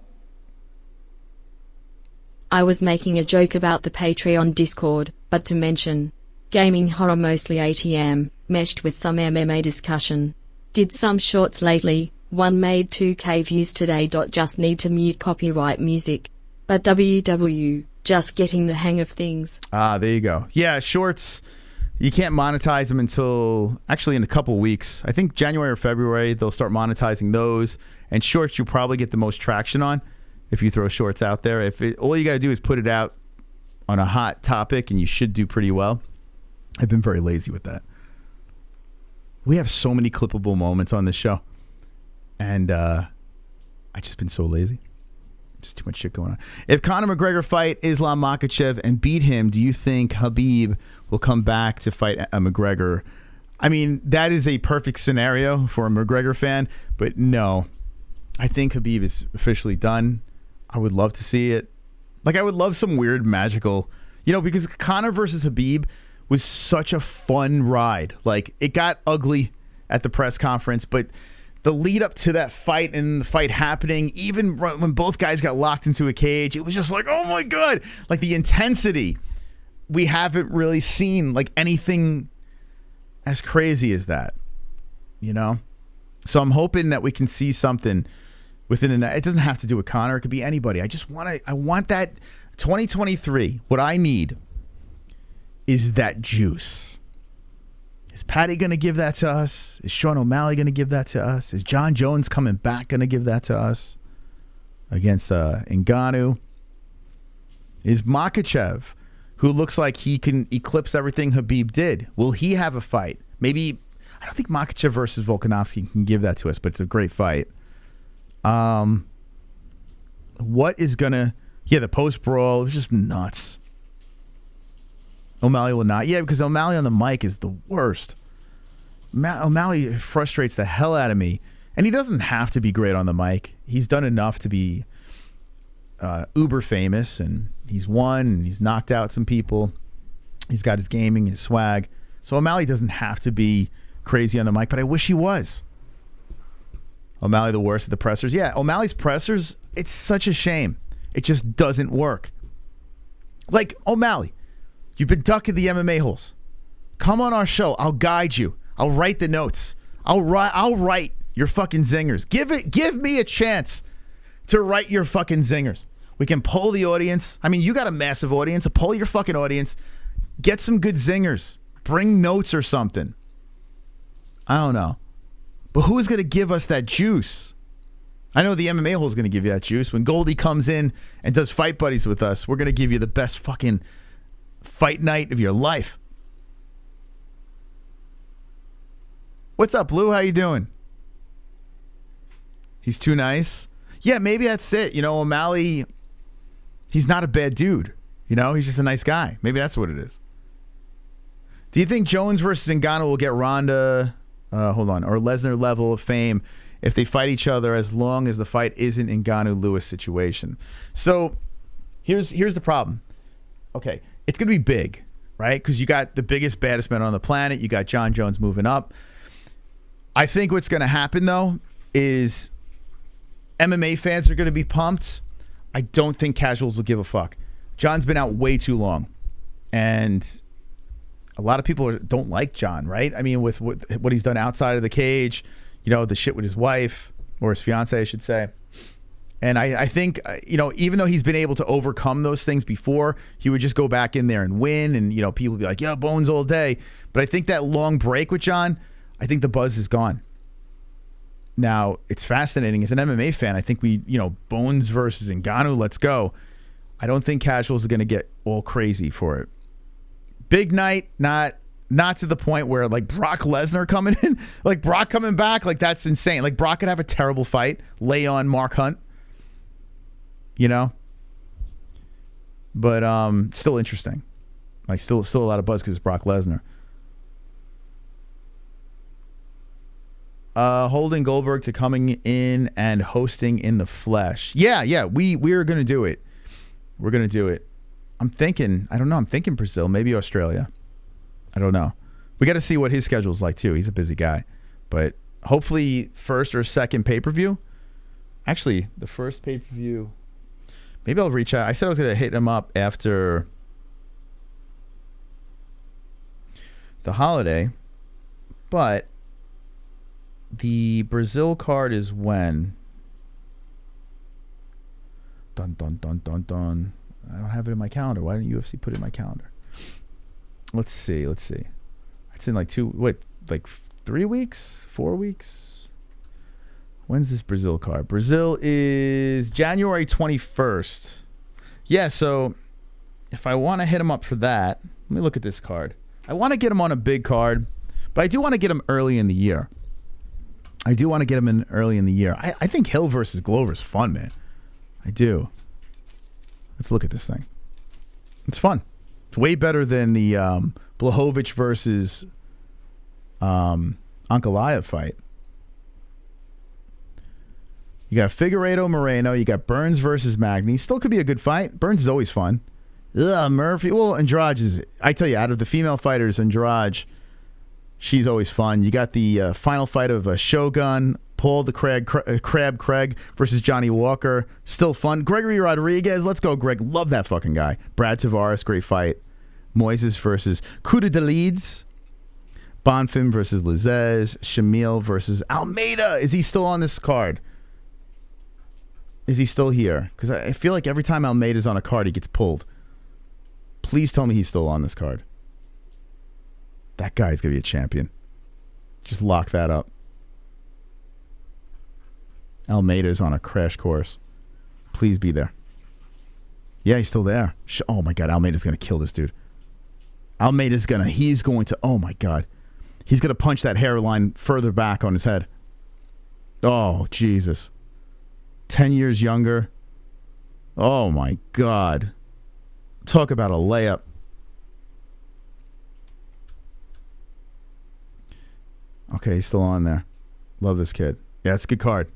I was making a joke about the Patreon Discord, but to mention, gaming horror mostly ATM, meshed with some MMA discussion. Did some shorts lately, one made 2k views today. Just need to mute copyright music. But WW, just getting the hang of things. There you go. Yeah, shorts, you can't monetize them until, actually in a couple weeks. I think January or February, they'll start monetizing those. And shorts, you'll probably get the most traction on. If you throw shorts out there, all you got to do is put it out on a hot topic and you should do pretty well. I've been very lazy with that. We have so many clippable moments on this show. And I've just been so lazy. Just too much shit going on. If Conor McGregor fight Islam Makhachev and beat him, do you think Khabib will come back to fight McGregor? I mean, that is a perfect scenario for a McGregor fan, but no. I think Khabib is officially done. I would love to see it. Like, I would love some weird magical, because Conor versus Khabib was such a fun ride. Like, it got ugly at the press conference, but the lead up to that fight and the fight happening, even when both guys got locked into a cage, it was just like, oh my God. Like, the intensity, we haven't really seen like anything as crazy as that, So I'm hoping that we can see something within it doesn't have to do with Conor. It could be anybody. I want that 2023. What I need is that juice. Is Patty going to give that to us? Is Sean O'Malley going to give that to us? Is John Jones coming back going to give that to us against Ngannou? Is Makhachev, who looks like he can eclipse everything Khabib did, will he have a fight? Maybe. I don't think Makhachev versus Volkanovski can give that to us, but it's a great fight. What is gonna... Yeah, the post-brawl, it was just nuts. O'Malley will not. Yeah, because O'Malley on the mic is the worst. O'Malley frustrates the hell out of me. And he doesn't have to be great on the mic. He's done enough to be uber famous, and he's won, and he's knocked out some people. He's got his gaming, his swag. So O'Malley doesn't have to be crazy on the mic, but I wish he was. O'Malley the worst at the pressers. Yeah, O'Malley's pressers, it's such a shame. It just doesn't work. Like, O'Malley, you've been ducking the MMA holes. Come on our show. I'll guide you. I'll write the notes. I'll write your fucking zingers. Give me a chance to write your fucking zingers. We can poll the audience. I mean, you got a massive audience. So poll your fucking audience. Get some good zingers. Bring notes or something. I don't know. But who's going to give us that juice? I know the MMA hole is going to give you that juice. When Goldie comes in and does fight buddies with us, we're going to give you the best fucking fight night of your life. What's up, Lou? How you doing? He's too nice. Yeah, maybe that's it. You know, O'Malley, he's not a bad dude. You know, he's just a nice guy. Maybe that's what it is. Do you think Jones versus Ngannou will get Ronda, or Lesnar level of fame if they fight each other, as long as the fight isn't Ngannou-Lewis situation? So here's the problem. Okay, it's going to be big, right? Because you got the biggest, baddest man on the planet. You got John Jones moving up. I think what's going to happen, though, is MMA fans are going to be pumped. I don't think casuals will give a fuck. John's been out way too long. And a lot of people don't like John, right? I mean, with what he's done outside of the cage, you know, the shit with his wife, or his fiance, I should say. And I think, you know, even though he's been able to overcome those things before, he would just go back in there and win. And, you know, people would be like, yeah, Bones all day. But I think that long break with John, I think the buzz is gone. Now, it's fascinating. As an MMA fan, I think Bones versus Ngannou, let's go. I don't think casuals are going to get all crazy for it. Big night, not to the point where, like, Brock Lesnar coming in, like Brock coming back, like, that's insane. Like, Brock could have a terrible fight, lay on Mark Hunt, you know? But still interesting. Like, still a lot of buzz because it's Brock Lesnar. Holding Goldberg to coming in and hosting in the flesh. Yeah, we're going to do it. We're going to do it. I'm thinking Brazil, maybe Australia. I don't know. We got to see what his schedule's like, too. He's a busy guy. But hopefully first or second pay-per-view. Actually, the first pay-per-view, maybe I'll reach out. I said I was going to hit him up after the holiday, but the Brazil card is when? Dun, dun, dun, dun, dun. I don't have it in my calendar. Why didn't UFC put it in my calendar? Let's see. It's in like 3 weeks? 4 weeks? When's this Brazil card? Brazil is January 21st. Yeah, so if I want to hit him up for that, let me look at this card. I want to get him on a big card, but I do want to get him early in the year. I think Hill versus Glover is fun, man. I do. Let's look at this thing. It's fun. It's way better than the Blachowicz versus Ankalaev fight. You got Figueiredo Moreno. You got Burns versus Magny. Still could be a good fight. Burns is always fun. Murphy. Well, Andrade is, I tell you, out of the female fighters, Andrade, she's always fun. You got the final fight of Shogun, Paul the Crab Craig versus Johnny Walker. Still fun. Gregory Rodriguez. Let's go, Greg. Love that fucking guy. Brad Tavares. Great fight. Moises versus Kuda de Leeds. Bonfim versus Lizez. Shamil versus Almeida. Is he still on this card? Is he still here? Because I feel like every time Almeida's on a card, he gets pulled. Please tell me he's still on this card. That guy's going to be a champion. Just lock that up. Almeida's on a crash course. Please be there. Yeah, he's still there. Oh, my God. Almeida's going to kill this dude. Oh, my God. He's going to punch that hairline further back on his head. Oh, Jesus. 10 years younger. Oh, my God. Talk about a layup. Okay, he's still on there. Love this kid. Yeah, it's a good card.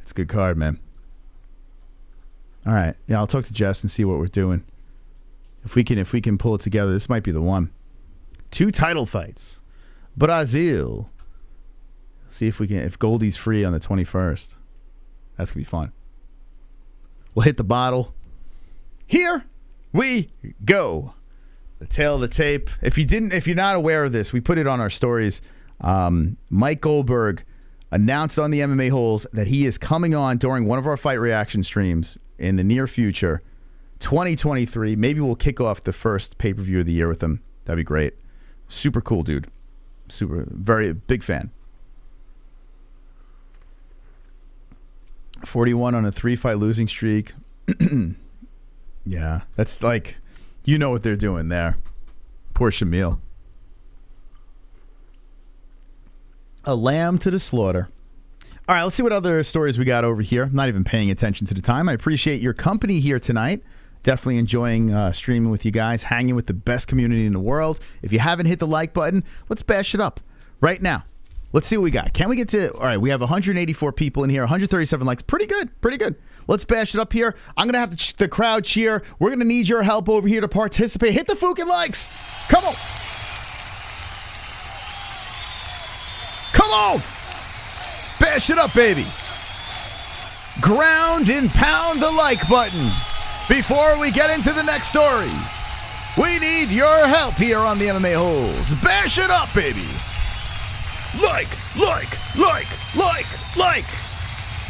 It's a good card, man. All right. Yeah, I'll talk to Jess and see what we're doing. If we can pull it together, this might be the one. 2 title fights. Brazil. See if Goldie's free on the 21st. That's gonna be fun. We'll hit the bottle. Here we go. The tail of the tape. If you're not aware of this, we put it on our stories. Mike Goldberg announced on the MMA-Holes that he is coming on during one of our fight reaction streams in the near future, 2023. Maybe we'll kick off the first pay-per-view of the year with him. That'd be great. Super cool dude. Super, very big fan. 41 on a 3-fight losing streak. Yeah, that's like, you know what they're doing there. Poor Shamil. A lamb to the slaughter. All right, let's see what other stories we got over here. I'm not even paying attention to the time. I appreciate your company here tonight. Definitely enjoying streaming with you guys, hanging with the best community in the world. If you haven't hit the like button, let's bash it up right now. Let's see what we got. Can we get to... All right, we have 184 people in here, 137 likes. Pretty good, pretty good. Let's bash it up here. I'm going to have the crowd cheer. We're going to need your help over here to participate. Hit the fucking likes. Come on. Come on. Bash it up, baby. Ground and pound the like button. Before we get into the next story, we need your help here on the MMA-Holes. Bash it up, baby. Like.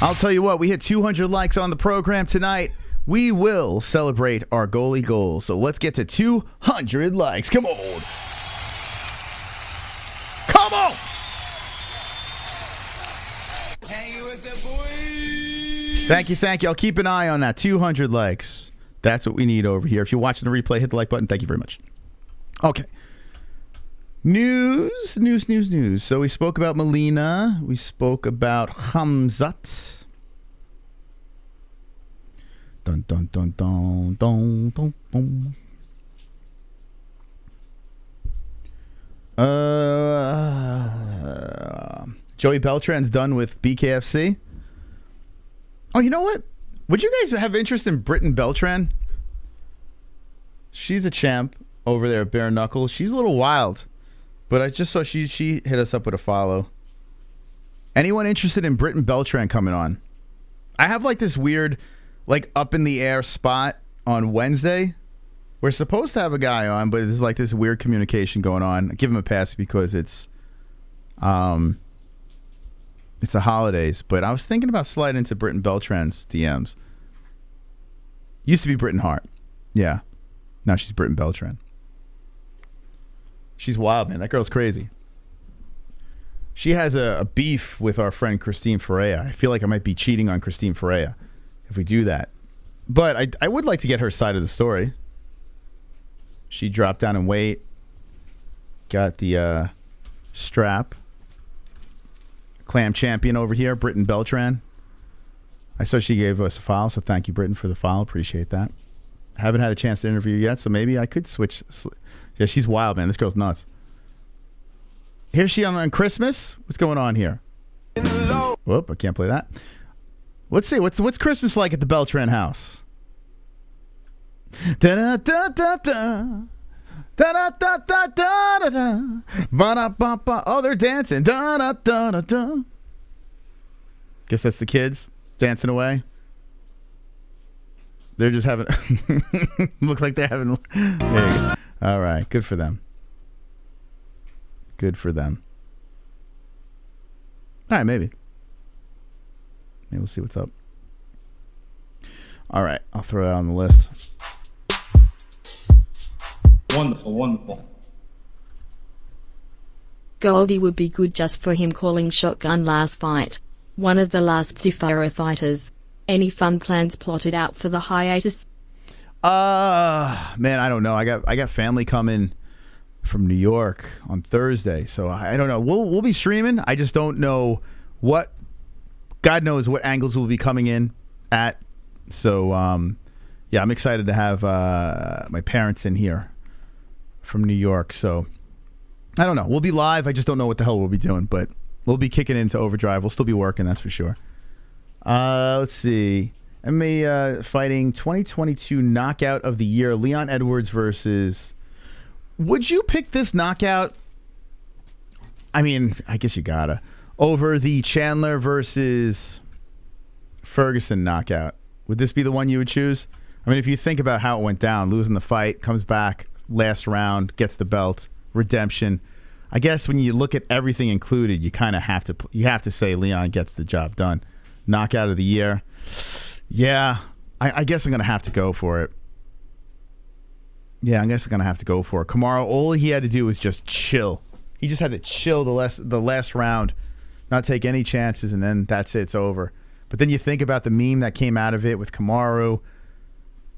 I'll tell you what, we hit 200 likes on the program tonight. We will celebrate our goalie goal. So let's get to 200 likes. Come on. Come on. Hang with the boys. Thank you. I'll keep an eye on that. 200 likes. That's what we need over here. If you're watching the replay, hit the like button. Thank you very much. Okay. News. So we spoke about Molina. We spoke about Khamzat. Dun, dun, dun, dun, dun, dun, dun. Joey Beltran's done with BKFC. Oh, you know what? Would you guys have interest in Britton Beltran? She's a champ over there at Bare Knuckles. She's a little wild. But I just saw she hit us up with a follow. Anyone interested in Britton Beltran coming on? I have like this weird, like up in the air spot on Wednesday. We're supposed to have a guy on, but there's like this weird communication going on. I give him a pass because it's the holidays. But I was thinking about sliding into Britton Beltran's DMs. Used to be Britton Hart. Yeah. Now she's Britton Beltran. She's wild, man. That girl's crazy. She has a beef with our friend Christine Ferreira. I feel like I might be cheating on Christine Ferreira if we do that. But I would like to get her side of the story. She dropped down in weight. Got the strap. Clam champion over here, Britton Beltran. I saw she gave us a file, so thank you, Britton, for the file. Appreciate that. I haven't had a chance to interview yet, so maybe I could switch. Yeah, she's wild, man. This girl's nuts. Here's she on Christmas. What's going on here? Whoop, I can't play that. Let's see. What's Christmas like at the Beltran house? Da da da da da. Da da da da da da da. Ba da ba ba. Oh, they're dancing. Da da da da da. Guess that's the kids dancing away. They're just having. Looks like they're having. There you go. All right, good for them. Good for them. All right, maybe we'll see what's up. All right, I'll throw that on the list. Wonderful. Goldie would be good just for him calling shotgun last fight. One of the last Zafara fighters. Any fun plans plotted out for the hiatus? Man, I don't know. I got family coming from New York on Thursday, so I don't know. We'll be streaming. I just don't know what. God knows what angles we'll be coming in at. So yeah, I'm excited to have my parents in here from New York. So I don't know. We'll be live. I just don't know what the hell we'll be doing, but we'll be kicking into overdrive. We'll still be working, that's for sure. Let's see. MMA fighting 2022 knockout of the year. Leon Edwards versus... Would you pick this knockout? I mean, I guess you gotta. Over the Chandler versus Ferguson knockout. Would this be the one you would choose? I mean, if you think about how it went down, losing the fight, comes back, last round, gets the belt, redemption. I guess when you look at everything included, you kind of have to say Leon gets the job done. Knockout of the year. Yeah, I guess I'm going to have to go for it. Yeah, I guess I'm going to have to go for it. Kamaru, all he had to do was just chill. He just had to chill the last round, not take any chances, and then that's it. It's over. But then you think about the meme that came out of it with Kamaru,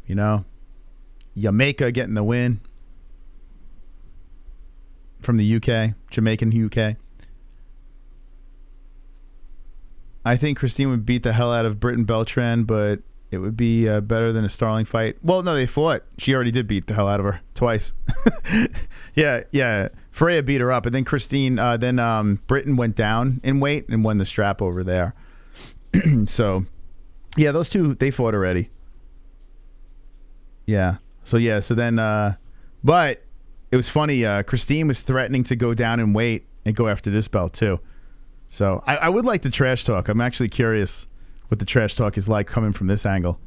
you know, Jamaica getting the win from the UK, Jamaican UK. I think Christine would beat the hell out of Britton Beltran, but it would be better than a Starling fight. Well, no, they fought. She already did beat the hell out of her twice. yeah. Freya beat her up, and then Christine, Britton went down in weight and won the strap over there. So, yeah, those two, they fought already. Yeah. So then, but it was funny. Christine was threatening to go down in weight and go after this belt too. So I would like the trash talk. I'm actually curious what the trash talk is like coming from this angle.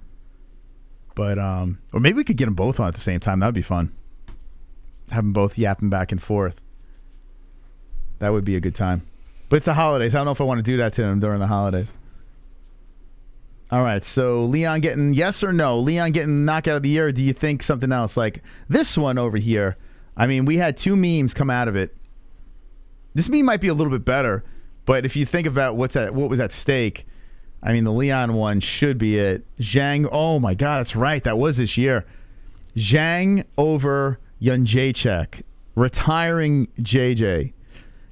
But or maybe we could get them both on at the same time. That would be fun. Have them both yapping back and forth. That would be a good time. But it's the holidays. I don't know if I want to do that to them during the holidays. All right, so Leon getting, yes or no? Leon getting knockout of the year, or do you think something else? Like this one over here. I mean, we had two memes come out of it. This meme might be a little bit better, but if you think about what was at stake, I mean, the Leon one should be it. Zhang, oh my God, that's right. That was this year. Zhang over Jędrzejczyk, retiring JJ.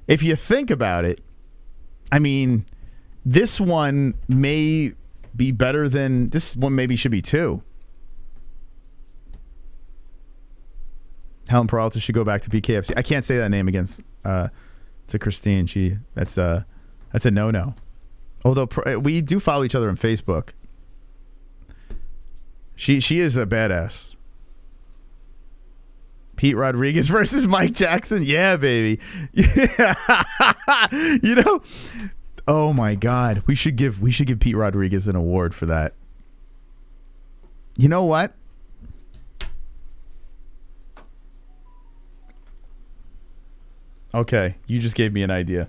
If you think about it, I mean, this one may be better than this one. Maybe should be two. Helen Peralta should go back to BKFC. I can't say that name against to Christine. That's a no. Although we do follow each other on Facebook. She is a badass. Pete Rodriguez versus Mike Jackson. Yeah, baby. Yeah. You know. Oh my God. We should give Pete Rodriguez an award for that. You know what? Okay, you just gave me an idea.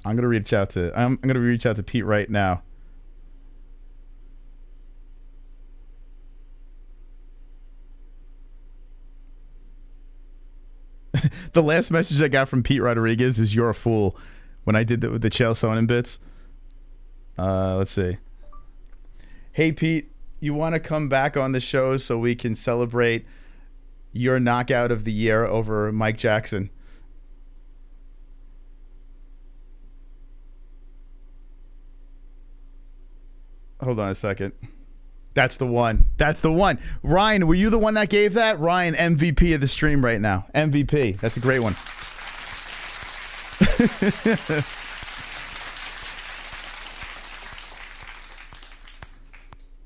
I'm gonna reach out to Pete right now. The last message I got from Pete Rodriguez is "You're a fool." When I did the Chael Sonnen bits. Let's see. Hey Pete, you want to come back on the show so we can celebrate your knockout of the year over Mike Jackson? Hold on a second. That's the one. Ryan, were you the one that gave that? Ryan, MVP of the stream right now. MVP. That's a great one.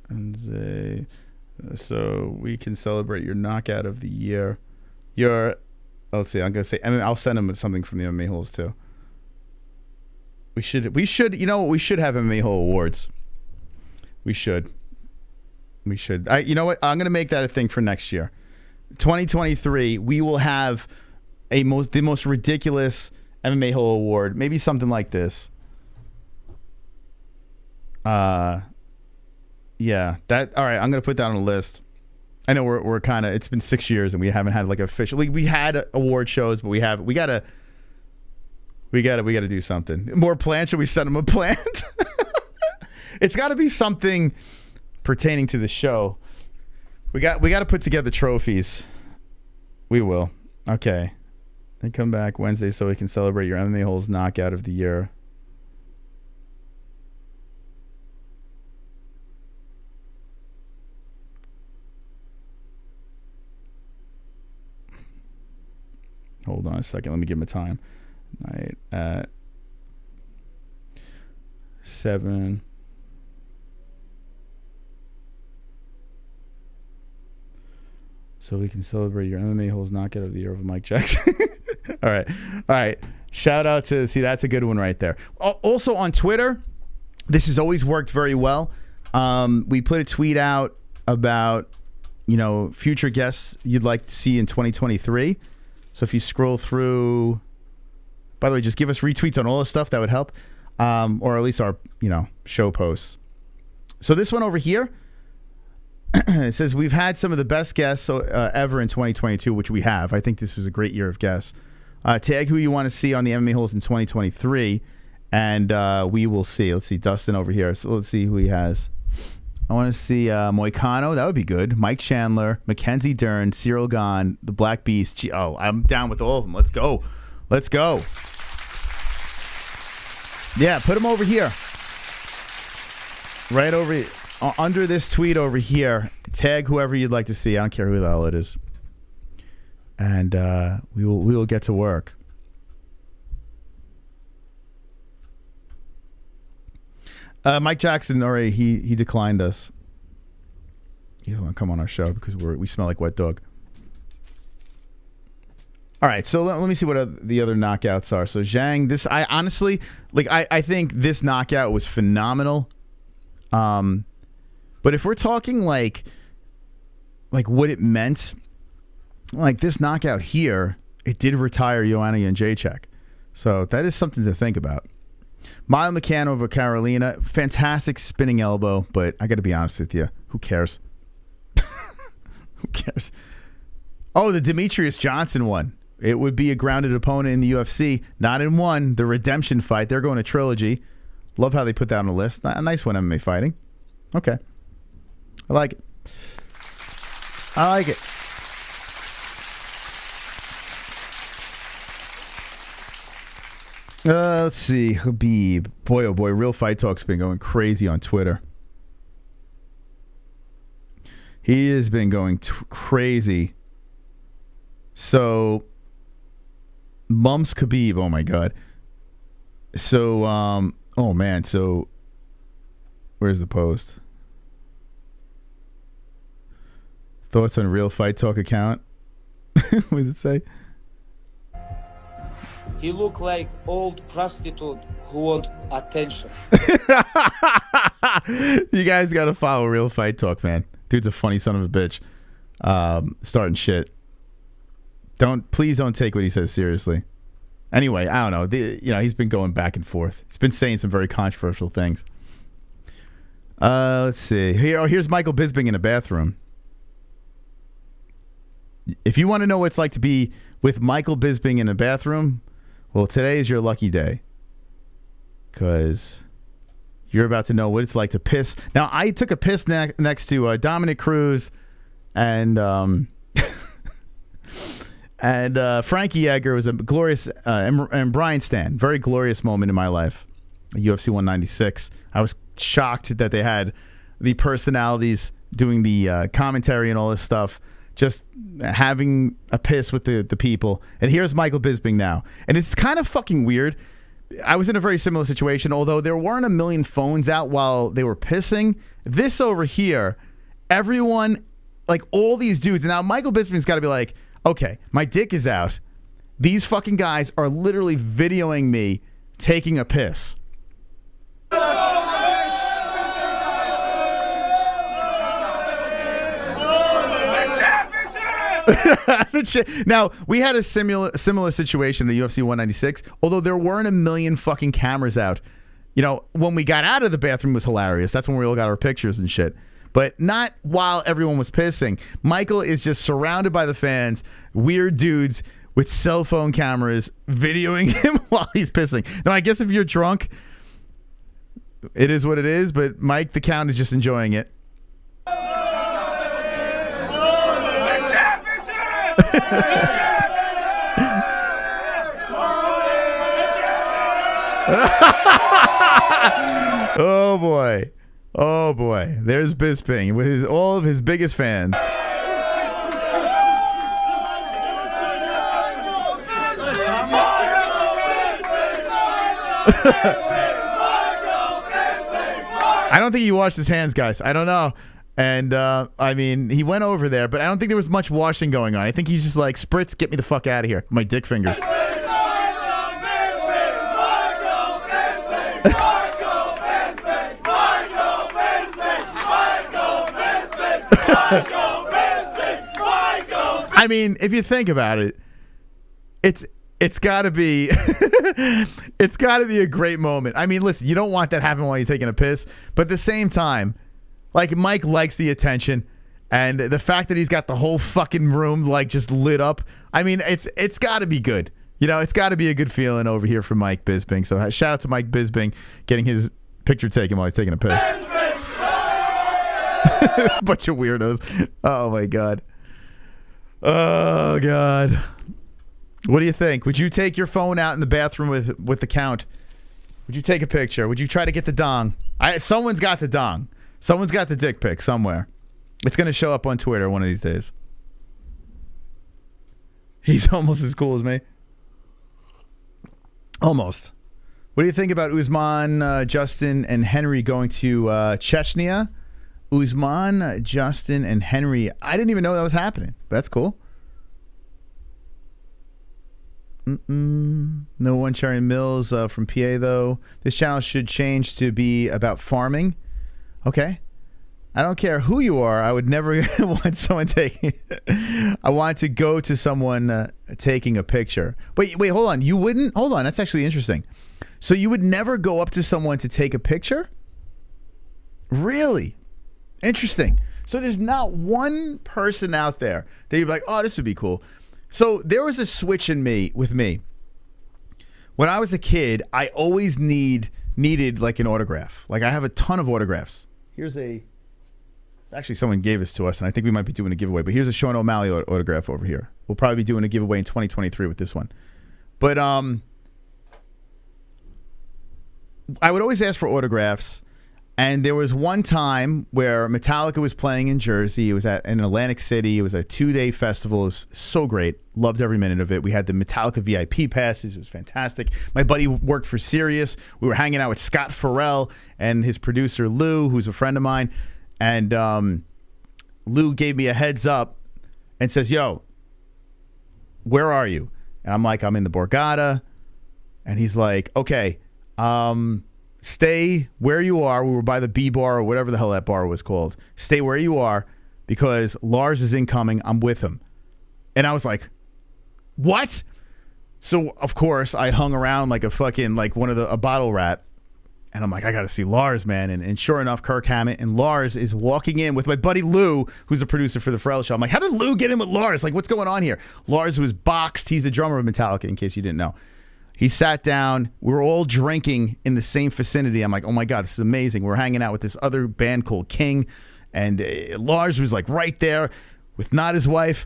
And so we can celebrate your knockout of the year. Let's see. I'm gonna say. I mean, I'll send him something from the MMA-Holes too. We should. You know what? We should have MMA-Hole awards. We should. You know what? I'm gonna make that a thing for next year. 2023. We will have the most ridiculous MMA-Hole award. Maybe something like this. Yeah. That. All right. I'm gonna put that on a list. I know we're kind of. It's been 6 years and we haven't had like officially. We had award shows, but we gotta do something. More plans? Should we send them a plant? It's got to be something pertaining to the show. We got to put together trophies. We will. Okay. Then come back Wednesday so we can celebrate your MMA-Holes knockout of the year. Hold Hold on a second. Let me give him a time. Night at 7. So we can celebrate your MMA-Holes knockout of the year of Mike Jackson. All right. Shout out to, see, that's a good one right there. Also on Twitter, this has always worked very well. We put a tweet out about, future guests you'd like to see in 2023. So if you scroll through, by the way, just give us retweets on all this stuff. That would help. Or at least our, show posts. So this one over here, it says, we've had some of the best guests ever in 2022, which we have. I think this was a great year of guests. Tag who you want to see on the MMA-Holes in 2023, and we will see. Let's see, Dustin over here. So let's see who he has. I want to see Moicano. That would be good. Mike Chandler, Mackenzie Dern, Cyril Gahn, the Black Beast. Oh, I'm down with all of them. Let's go. Yeah, put them over here. Right over under this tweet over here. Tag whoever you'd like to see. I don't care who the hell it is. And we will get to work. Mike Jackson already he declined us. He doesn't want to come on our show because we smell like wet dog. All right, so let me see what the other knockouts are. So Zhang, this I honestly I think this knockout was phenomenal. But if we're talking like what it meant, like this knockout here, it did retire Joanna Jędrzejczyk. So that is something to think about. Mile McCann over Carolina, fantastic spinning elbow, but I got to be honest with you, who cares? Who cares? Oh, the Demetrius Johnson one. It would be a grounded opponent in the UFC, not in one. The redemption fight. They're going to trilogy. Love how they put that on the list. A nice one, MMA fighting. Okay. I like it. Let's see. Khabib. Boy, oh boy. Real Fight Talk's been going crazy on Twitter. He has been going crazy. So, Mumps Khabib. Oh, my God. So, oh, man. So, where's the post? Thoughts on Real Fight Talk account? What does it say? He looked like old prostitute who want attention. You guys got to follow Real Fight Talk, man. Dude's a funny son of a bitch. Starting shit. Please don't take what he says seriously. Anyway, I don't know. He's been going back and forth. He's been saying some very controversial things. Let's see. Here's Michael Bisping in a bathroom. If you want to know what it's like to be with Michael Bisping in a bathroom, well, today is your lucky day. Because you're about to know what it's like to piss. Now, I took a piss next to Dominic Cruz and Frankie Edgar. Was a glorious, and Brian Stan. Very glorious moment in my life. UFC 196. I was shocked that they had the personalities doing the commentary and all this stuff. Just having a piss with the people. And here's Michael Bisping now. And it's kind of fucking weird. I was in a very similar situation, although there weren't a million phones out while they were pissing. This over here, everyone, like all these dudes. And now Michael Bisping's got to be like, okay, my dick is out. These fucking guys are literally videoing me taking a piss. Now, we had a similar situation in the UFC 196, although there weren't a million fucking cameras out. When we got out of the bathroom, it was hilarious. That's when we all got our pictures and shit. But not while everyone was pissing. Michael is just surrounded by the fans, weird dudes with cell phone cameras videoing him while he's pissing. Now, I guess if you're drunk, it is what it is, but Mike, the Count, is just enjoying it. Oh boy, there's Bisping with all of his biggest fans. I don't think he washed his hands, guys. I don't know. And, I mean, he went over there, but I don't think there was much washing going on. I think he's just like, Spritz, get me the fuck out of here. My dick fingers. I mean, if you think about it, it's got to be it's got to be a great moment. I mean, listen, you don't want that happening while you're taking a piss, but at the same time, like, Mike likes the attention, and the fact that he's got the whole fucking room like just lit up. I mean, it's got to be good. You know, it's got to be a good feeling over here for Mike Bisping. So shout out to Mike Bisping getting his picture taken while he's taking a piss. Bunch of weirdos. Oh my god. Oh god. What do you think? Would you take your phone out in the bathroom with the count? Would you take a picture? Would you try to get the dong? Someone's got the dong. Someone's got the dick pic somewhere. It's gonna show up on Twitter one of these days. He's almost as cool as me. Almost. What do you think about Usman, Justin, and Henry going to Chechnya? Usman, Justin, and Henry. I didn't even know that was happening. That's cool. No one sharing Mills from PA, though. This channel should change to be about farming. Okay. I don't care who you are. I would never want someone taking... I want to go to someone taking a picture. Wait, hold on. You wouldn't? Hold on. That's actually interesting. So you would never go up to someone to take a picture? Really? Interesting. So there's not one person out there that you're like, oh, this would be cool. So there was a switch with me. When I was a kid, I always needed like an autograph. Like, I have a ton of autographs. Actually, someone gave this to us, and I think we might be doing a giveaway. But here's a Sean O'Malley autograph over here. We'll probably be doing a giveaway in 2023 with this one. But I would always ask for autographs. And there was one time where Metallica was playing in Jersey. It was in Atlantic City. It was a 2-day festival. It was so great. Loved every minute of it. We had the Metallica VIP passes. It was fantastic. My buddy worked for Sirius. We were hanging out with Scott Farrell and his producer, Lou, who's a friend of mine. And Lou gave me a heads up and says, yo, where are you? And I'm like, I'm in the Borgata. And he's like, okay, stay where you are. We were by the B bar or whatever the hell that bar was called. Stay where you are because Lars is incoming. I'm with him. And I was like, what? So, of course, I hung around like a fucking, like a bottle rat. And I'm like, I got to see Lars, man. And sure enough, Kirk Hammett and Lars is walking in with my buddy Lou, who's a producer for the Farrell Show. I'm like, how did Lou get in with Lars? Like, what's going on here? Lars was boxed. He's the drummer of Metallica, in case you didn't know. He sat down. We were all drinking in the same vicinity. I'm like, oh my God, this is amazing. We're hanging out with this other band called King. And Lars was like right there with not his wife.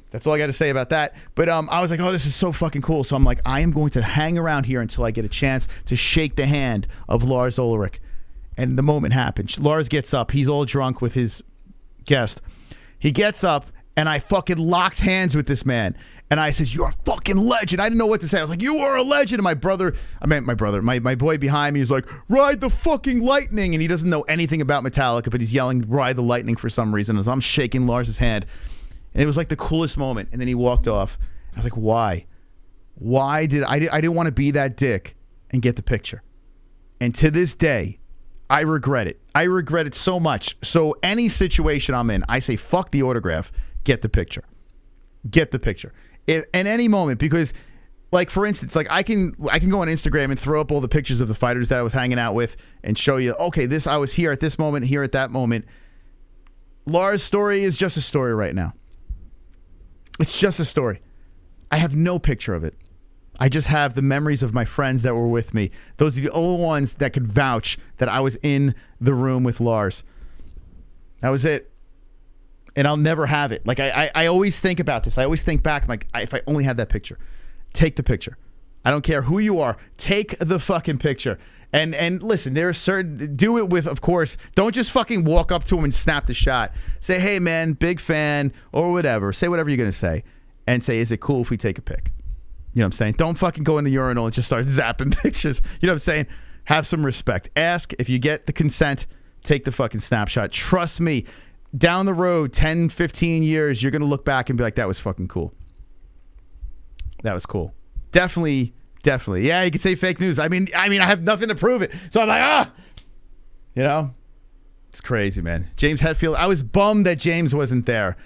That's all I got to say about that. But I was like, oh, this is so fucking cool. So I'm like, I am going to hang around here until I get a chance to shake the hand of Lars Ulrich. And the moment happened. Lars gets up. He's all drunk with his guest. He gets up, and I fucking locked hands with this man. And I said, you're a fucking legend. I didn't know what to say. I was like, you are a legend. And my boy behind me is like, ride the fucking lightning. And he doesn't know anything about Metallica, but he's yelling, ride the lightning for some reason as I'm shaking Lars's hand. And it was like the coolest moment. And then he walked off. I was like, why? Why did I didn't want to be that dick and get the picture. And to this day, I regret it. I regret it so much. So any situation I'm in, I say, fuck the autograph, get the picture. Get the picture. At any moment, because, like, for instance, like I can go on Instagram and throw up all the pictures of the fighters that I was hanging out with and show you, okay, I was here at this moment, here at that moment. Lars' story is just a story right now. It's just a story. I have no picture of it. I just have the memories of my friends that were with me. Those are the only ones that could vouch that I was in the room with Lars. That was it. And I'll never have it. Like, I always think about this. I always think back. I'm like, if I only had that picture. Take the picture. I don't care who you are. Take the fucking picture. And listen, there are certain... Do it with, of course... Don't just fucking walk up to him and snap the shot. Say, hey, man, big fan, or whatever. Say whatever you're going to say. And say, is it cool if we take a pic? You know what I'm saying? Don't fucking go in the urinal and just start zapping pictures. You know what I'm saying? Have some respect. Ask if you get the consent, take the fucking snapshot. Trust me, down the road, 10, 15 years, you're going to look back and be like, that was fucking cool. That was cool. Definitely. Yeah, you could say fake news. I mean, I have nothing to prove it. So I'm like, you know? It's crazy, man. James Hetfield, I was bummed that James wasn't there.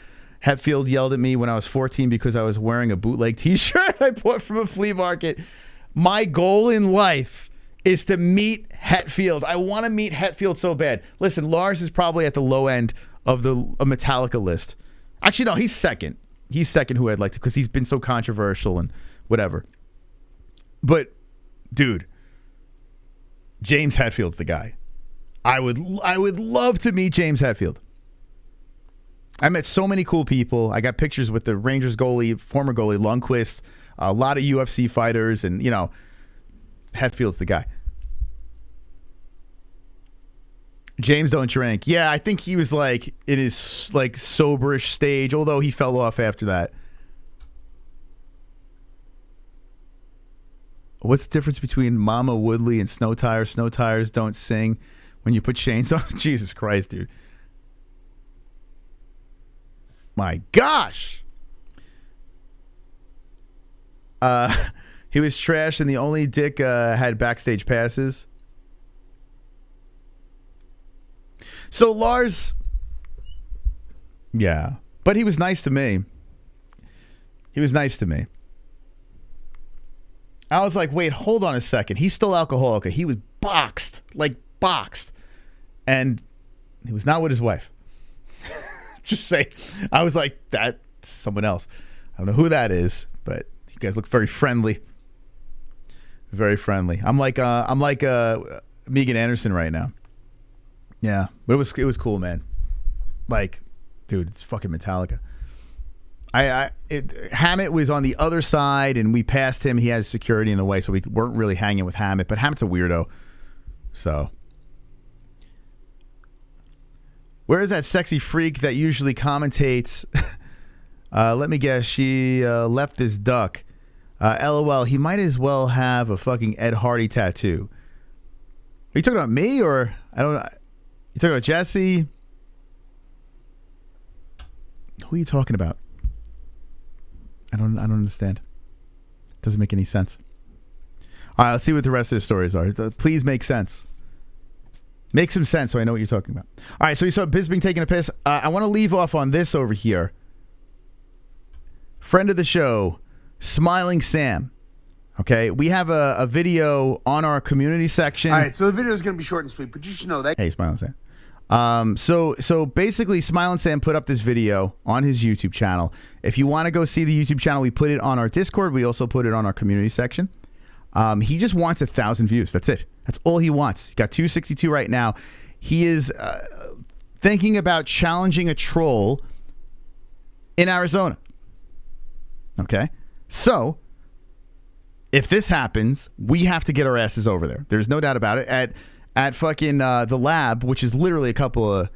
Hetfield yelled at me when I was 14 because I was wearing a bootleg t-shirt I bought from a flea market. My goal in life is to meet Hetfield. I want to meet Hetfield so bad. Listen, Lars is probably at the low end of the Metallica list. Actually, no, he's second. He's second who I'd like to, because he's been so controversial and whatever. But, dude, James Hetfield's the guy. I would love to meet James Hetfield. I met so many cool people. I got pictures with the Rangers goalie, former goalie Lundqvist, a lot of UFC fighters, and, you know, Hetfield's the guy. James don't drink. Yeah, I think he was like in his like soberish stage, although he fell off after that. What's the difference between Mama Woodley and Snow Tires? Snow Tires don't sing when you put chains on. Jesus Christ, dude. My gosh. He was trash and the only dick had backstage passes. So Lars, yeah, but he was nice to me. He was nice to me. I was like, wait, hold on a second. He's still alcoholic. He was boxed, like boxed. And he was not with his wife. Just say, I was like, that's someone else. I don't know who that is, but you guys look very friendly. Very friendly. I'm like Megan Anderson right now. Yeah, but it was cool, man. Like, dude, it's fucking Metallica. Hammett was on the other side, and we passed him. He had security in the way, so we weren't really hanging with Hammett. But Hammett's a weirdo. So, where is that sexy freak that usually commentates? Let me guess. She left this duck. LOL. He might as well have a fucking Ed Hardy tattoo. Are you talking about me, or I don't know? You talking about Jesse? Who are you talking about? I don't understand. Doesn't make any sense. All right, let's see what the rest of the stories are. Please make sense. Make some sense so I know what you're talking about. All right, so you saw Bisping taking a piss. I want to leave off on this over here. Friend of the show, Smiling Sam. Okay, we have a video on our community section. All right, so the video is going to be short and sweet, but you should know that. Hey, Smiling Sam. So basically, Smiling Sam put up this video on his YouTube channel. If you want to go see the YouTube channel, we put it on our Discord. We also put it on our community section. He just wants 1,000 views. That's it. That's all he wants. He got 262 right now. He is thinking about challenging a troll in Arizona. Okay, so if this happens, we have to get our asses over there. There's no doubt about it. At fucking the lab, which is literally a couple of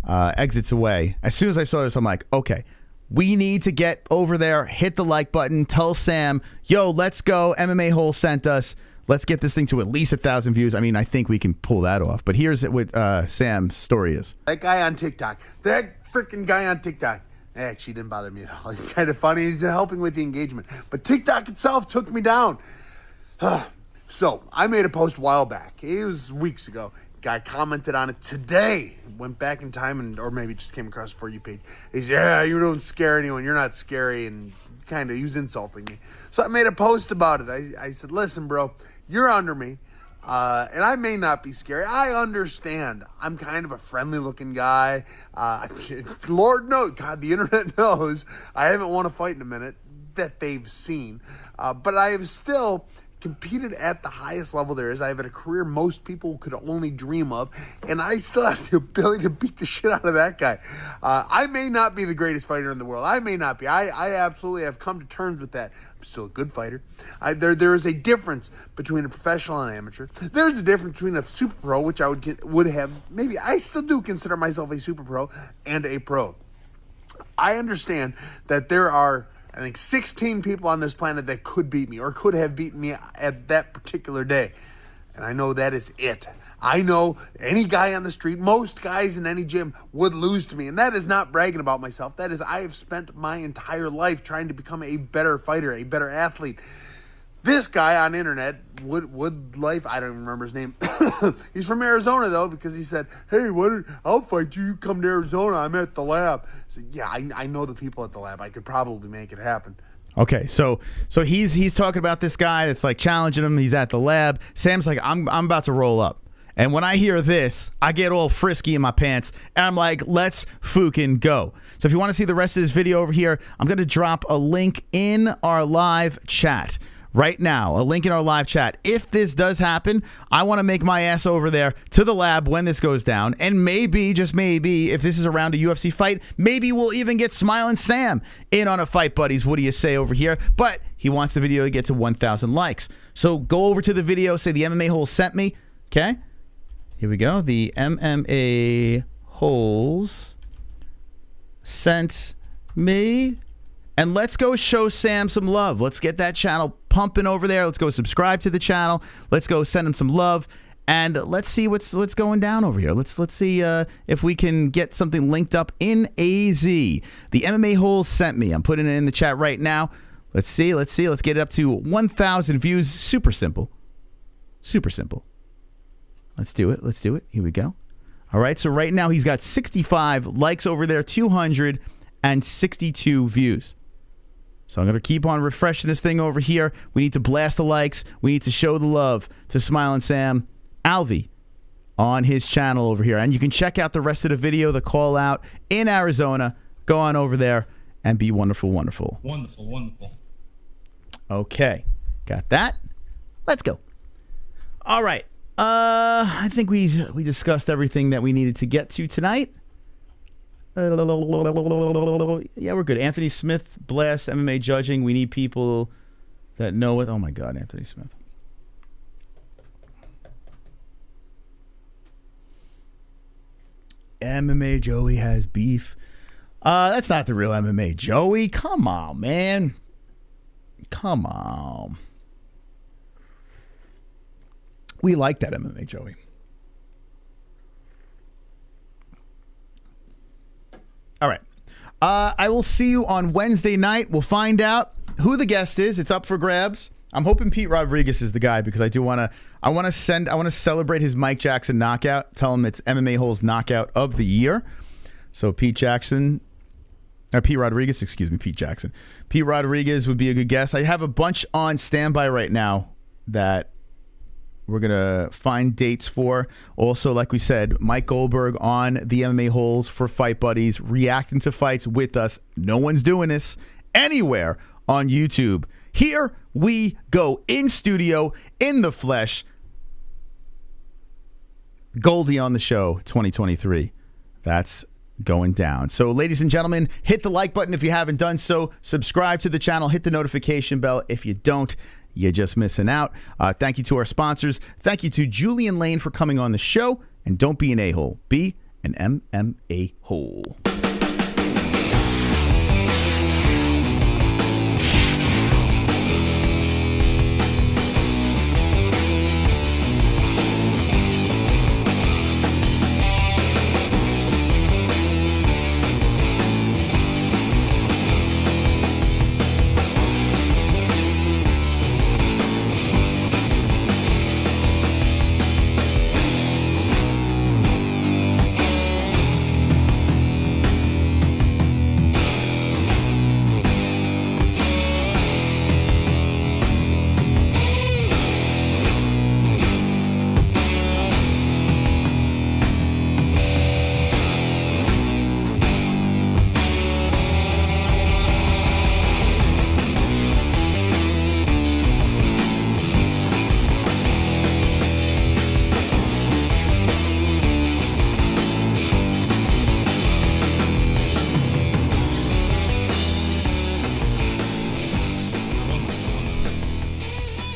exits away. As soon as I saw this, I'm like, okay, we need to get over there, hit the like button, tell Sam, yo, let's go. MMA-Holes sent us. Let's get this thing to at least 1,000 views. I mean, I think we can pull that off. But here's what Sam's story is. That guy on TikTok. That freaking guy on TikTok. Actually, didn't bother me at all. He's kind of funny. He's helping with the engagement. But TikTok itself took me down. So, I made a post a while back. It was weeks ago. Guy commented on it today. Went back in time, or maybe just came across the For You page. He said, yeah, you don't scare anyone. You're not scary. And kind of, he was insulting me. So, I made a post about it. I said, listen, bro, you're under me. And I may not be scary. I understand. I'm kind of a friendly-looking guy. Lord knows, God, the internet knows. I haven't won a fight in a minute that they've seen. But I have still competed at the highest level there is. I have had a career most people could only dream of, and I still have the ability to beat the shit out of that guy. I may not be the greatest fighter in the world. I may not be. I absolutely have come to terms with that. I'm still a good fighter. There is a difference between a professional and an amateur. There's a difference between a super pro, which I would have, maybe I still do consider myself a super pro, and a pro. I understand that there are I think 16 people on this planet that could beat me or could have beaten me at that particular day. And I know that is it. I know any guy on the street, most guys in any gym would lose to me. And that is not bragging about myself. That is, I have spent my entire life trying to become a better fighter, a better athlete. This guy on internet, Wood Life, I don't even remember his name. He's from Arizona, though, because he said, hey, I'll fight you. You come to Arizona. I'm at the lab. I said, yeah, I know the people at the lab. I could probably make it happen. Okay, so he's talking about this guy that's like challenging him. He's at the lab. Sam's like, I'm about to roll up. And when I hear this, I get all frisky in my pants, and I'm like, let's fucking go. So if you want to see the rest of this video over here, I'm going to drop a link in our live chat. Right now, a link in our live chat. If this does happen, I want to make my ass over there to the lab when this goes down. And maybe, just maybe, if this is around a UFC fight, maybe we'll even get Smiling Sam in on a fight, buddies. What do you say over here? But he wants the video to get to 1,000 likes. So go over to the video, say the MMA-Holes sent me. Okay? Here we go. The MMA-Holes sent me. And let's go show Sam some love. Let's get that channel pumping over there. Let's go subscribe to the channel. Let's go send him some love. And let's see what's going down over here. Let's see if we can get something linked up in AZ. The MMA-Holes sent me. I'm putting it in the chat right now. Let's see. Let's get it up to 1,000 views. Super simple. Super simple. Let's do it. Here we go. All right. So right now he's got 65 likes over there, 262 views. So I'm going to keep on refreshing this thing over here. We need to blast the likes. We need to show the love to Smiling Sam Alvey on his channel over here. And you can check out the rest of the video, the call out in Arizona. Go on over there and be wonderful, wonderful. Wonderful, wonderful. Okay. Got that. Let's go. All right. I think we discussed everything that we needed to get to tonight. Yeah, we're good. Anthony Smith, blast MMA judging. We need people that know it. Oh my God, Anthony Smith. MMA Joey has beef. That's not the real MMA Joey. Come on, man. Come on. We like that MMA Joey. All right. I will see you on Wednesday night. We'll find out who the guest is. It's up for grabs. I'm hoping Pete Rodriguez is the guy because I want to celebrate his Mike Jackson knockout. Tell him it's MMA-Holes knockout of the year. So Pete Rodriguez would be a good guest. I have a bunch on standby right now that we're going to find dates for. Also, like we said, Mike Goldberg on the MMA-Holes for Fight Buddies, reacting to fights with us. No one's doing this anywhere on YouTube. Here we go, in studio, in the flesh. Goldie on the show 2023. That's going down. So, ladies and gentlemen, hit the like button if you haven't done so. Subscribe to the channel. Hit the notification bell if you don't. You're just missing out. Thank you to our sponsors. Thank you to Julian Lane for coming on the show. And don't be an a-hole. Be an MMA hole.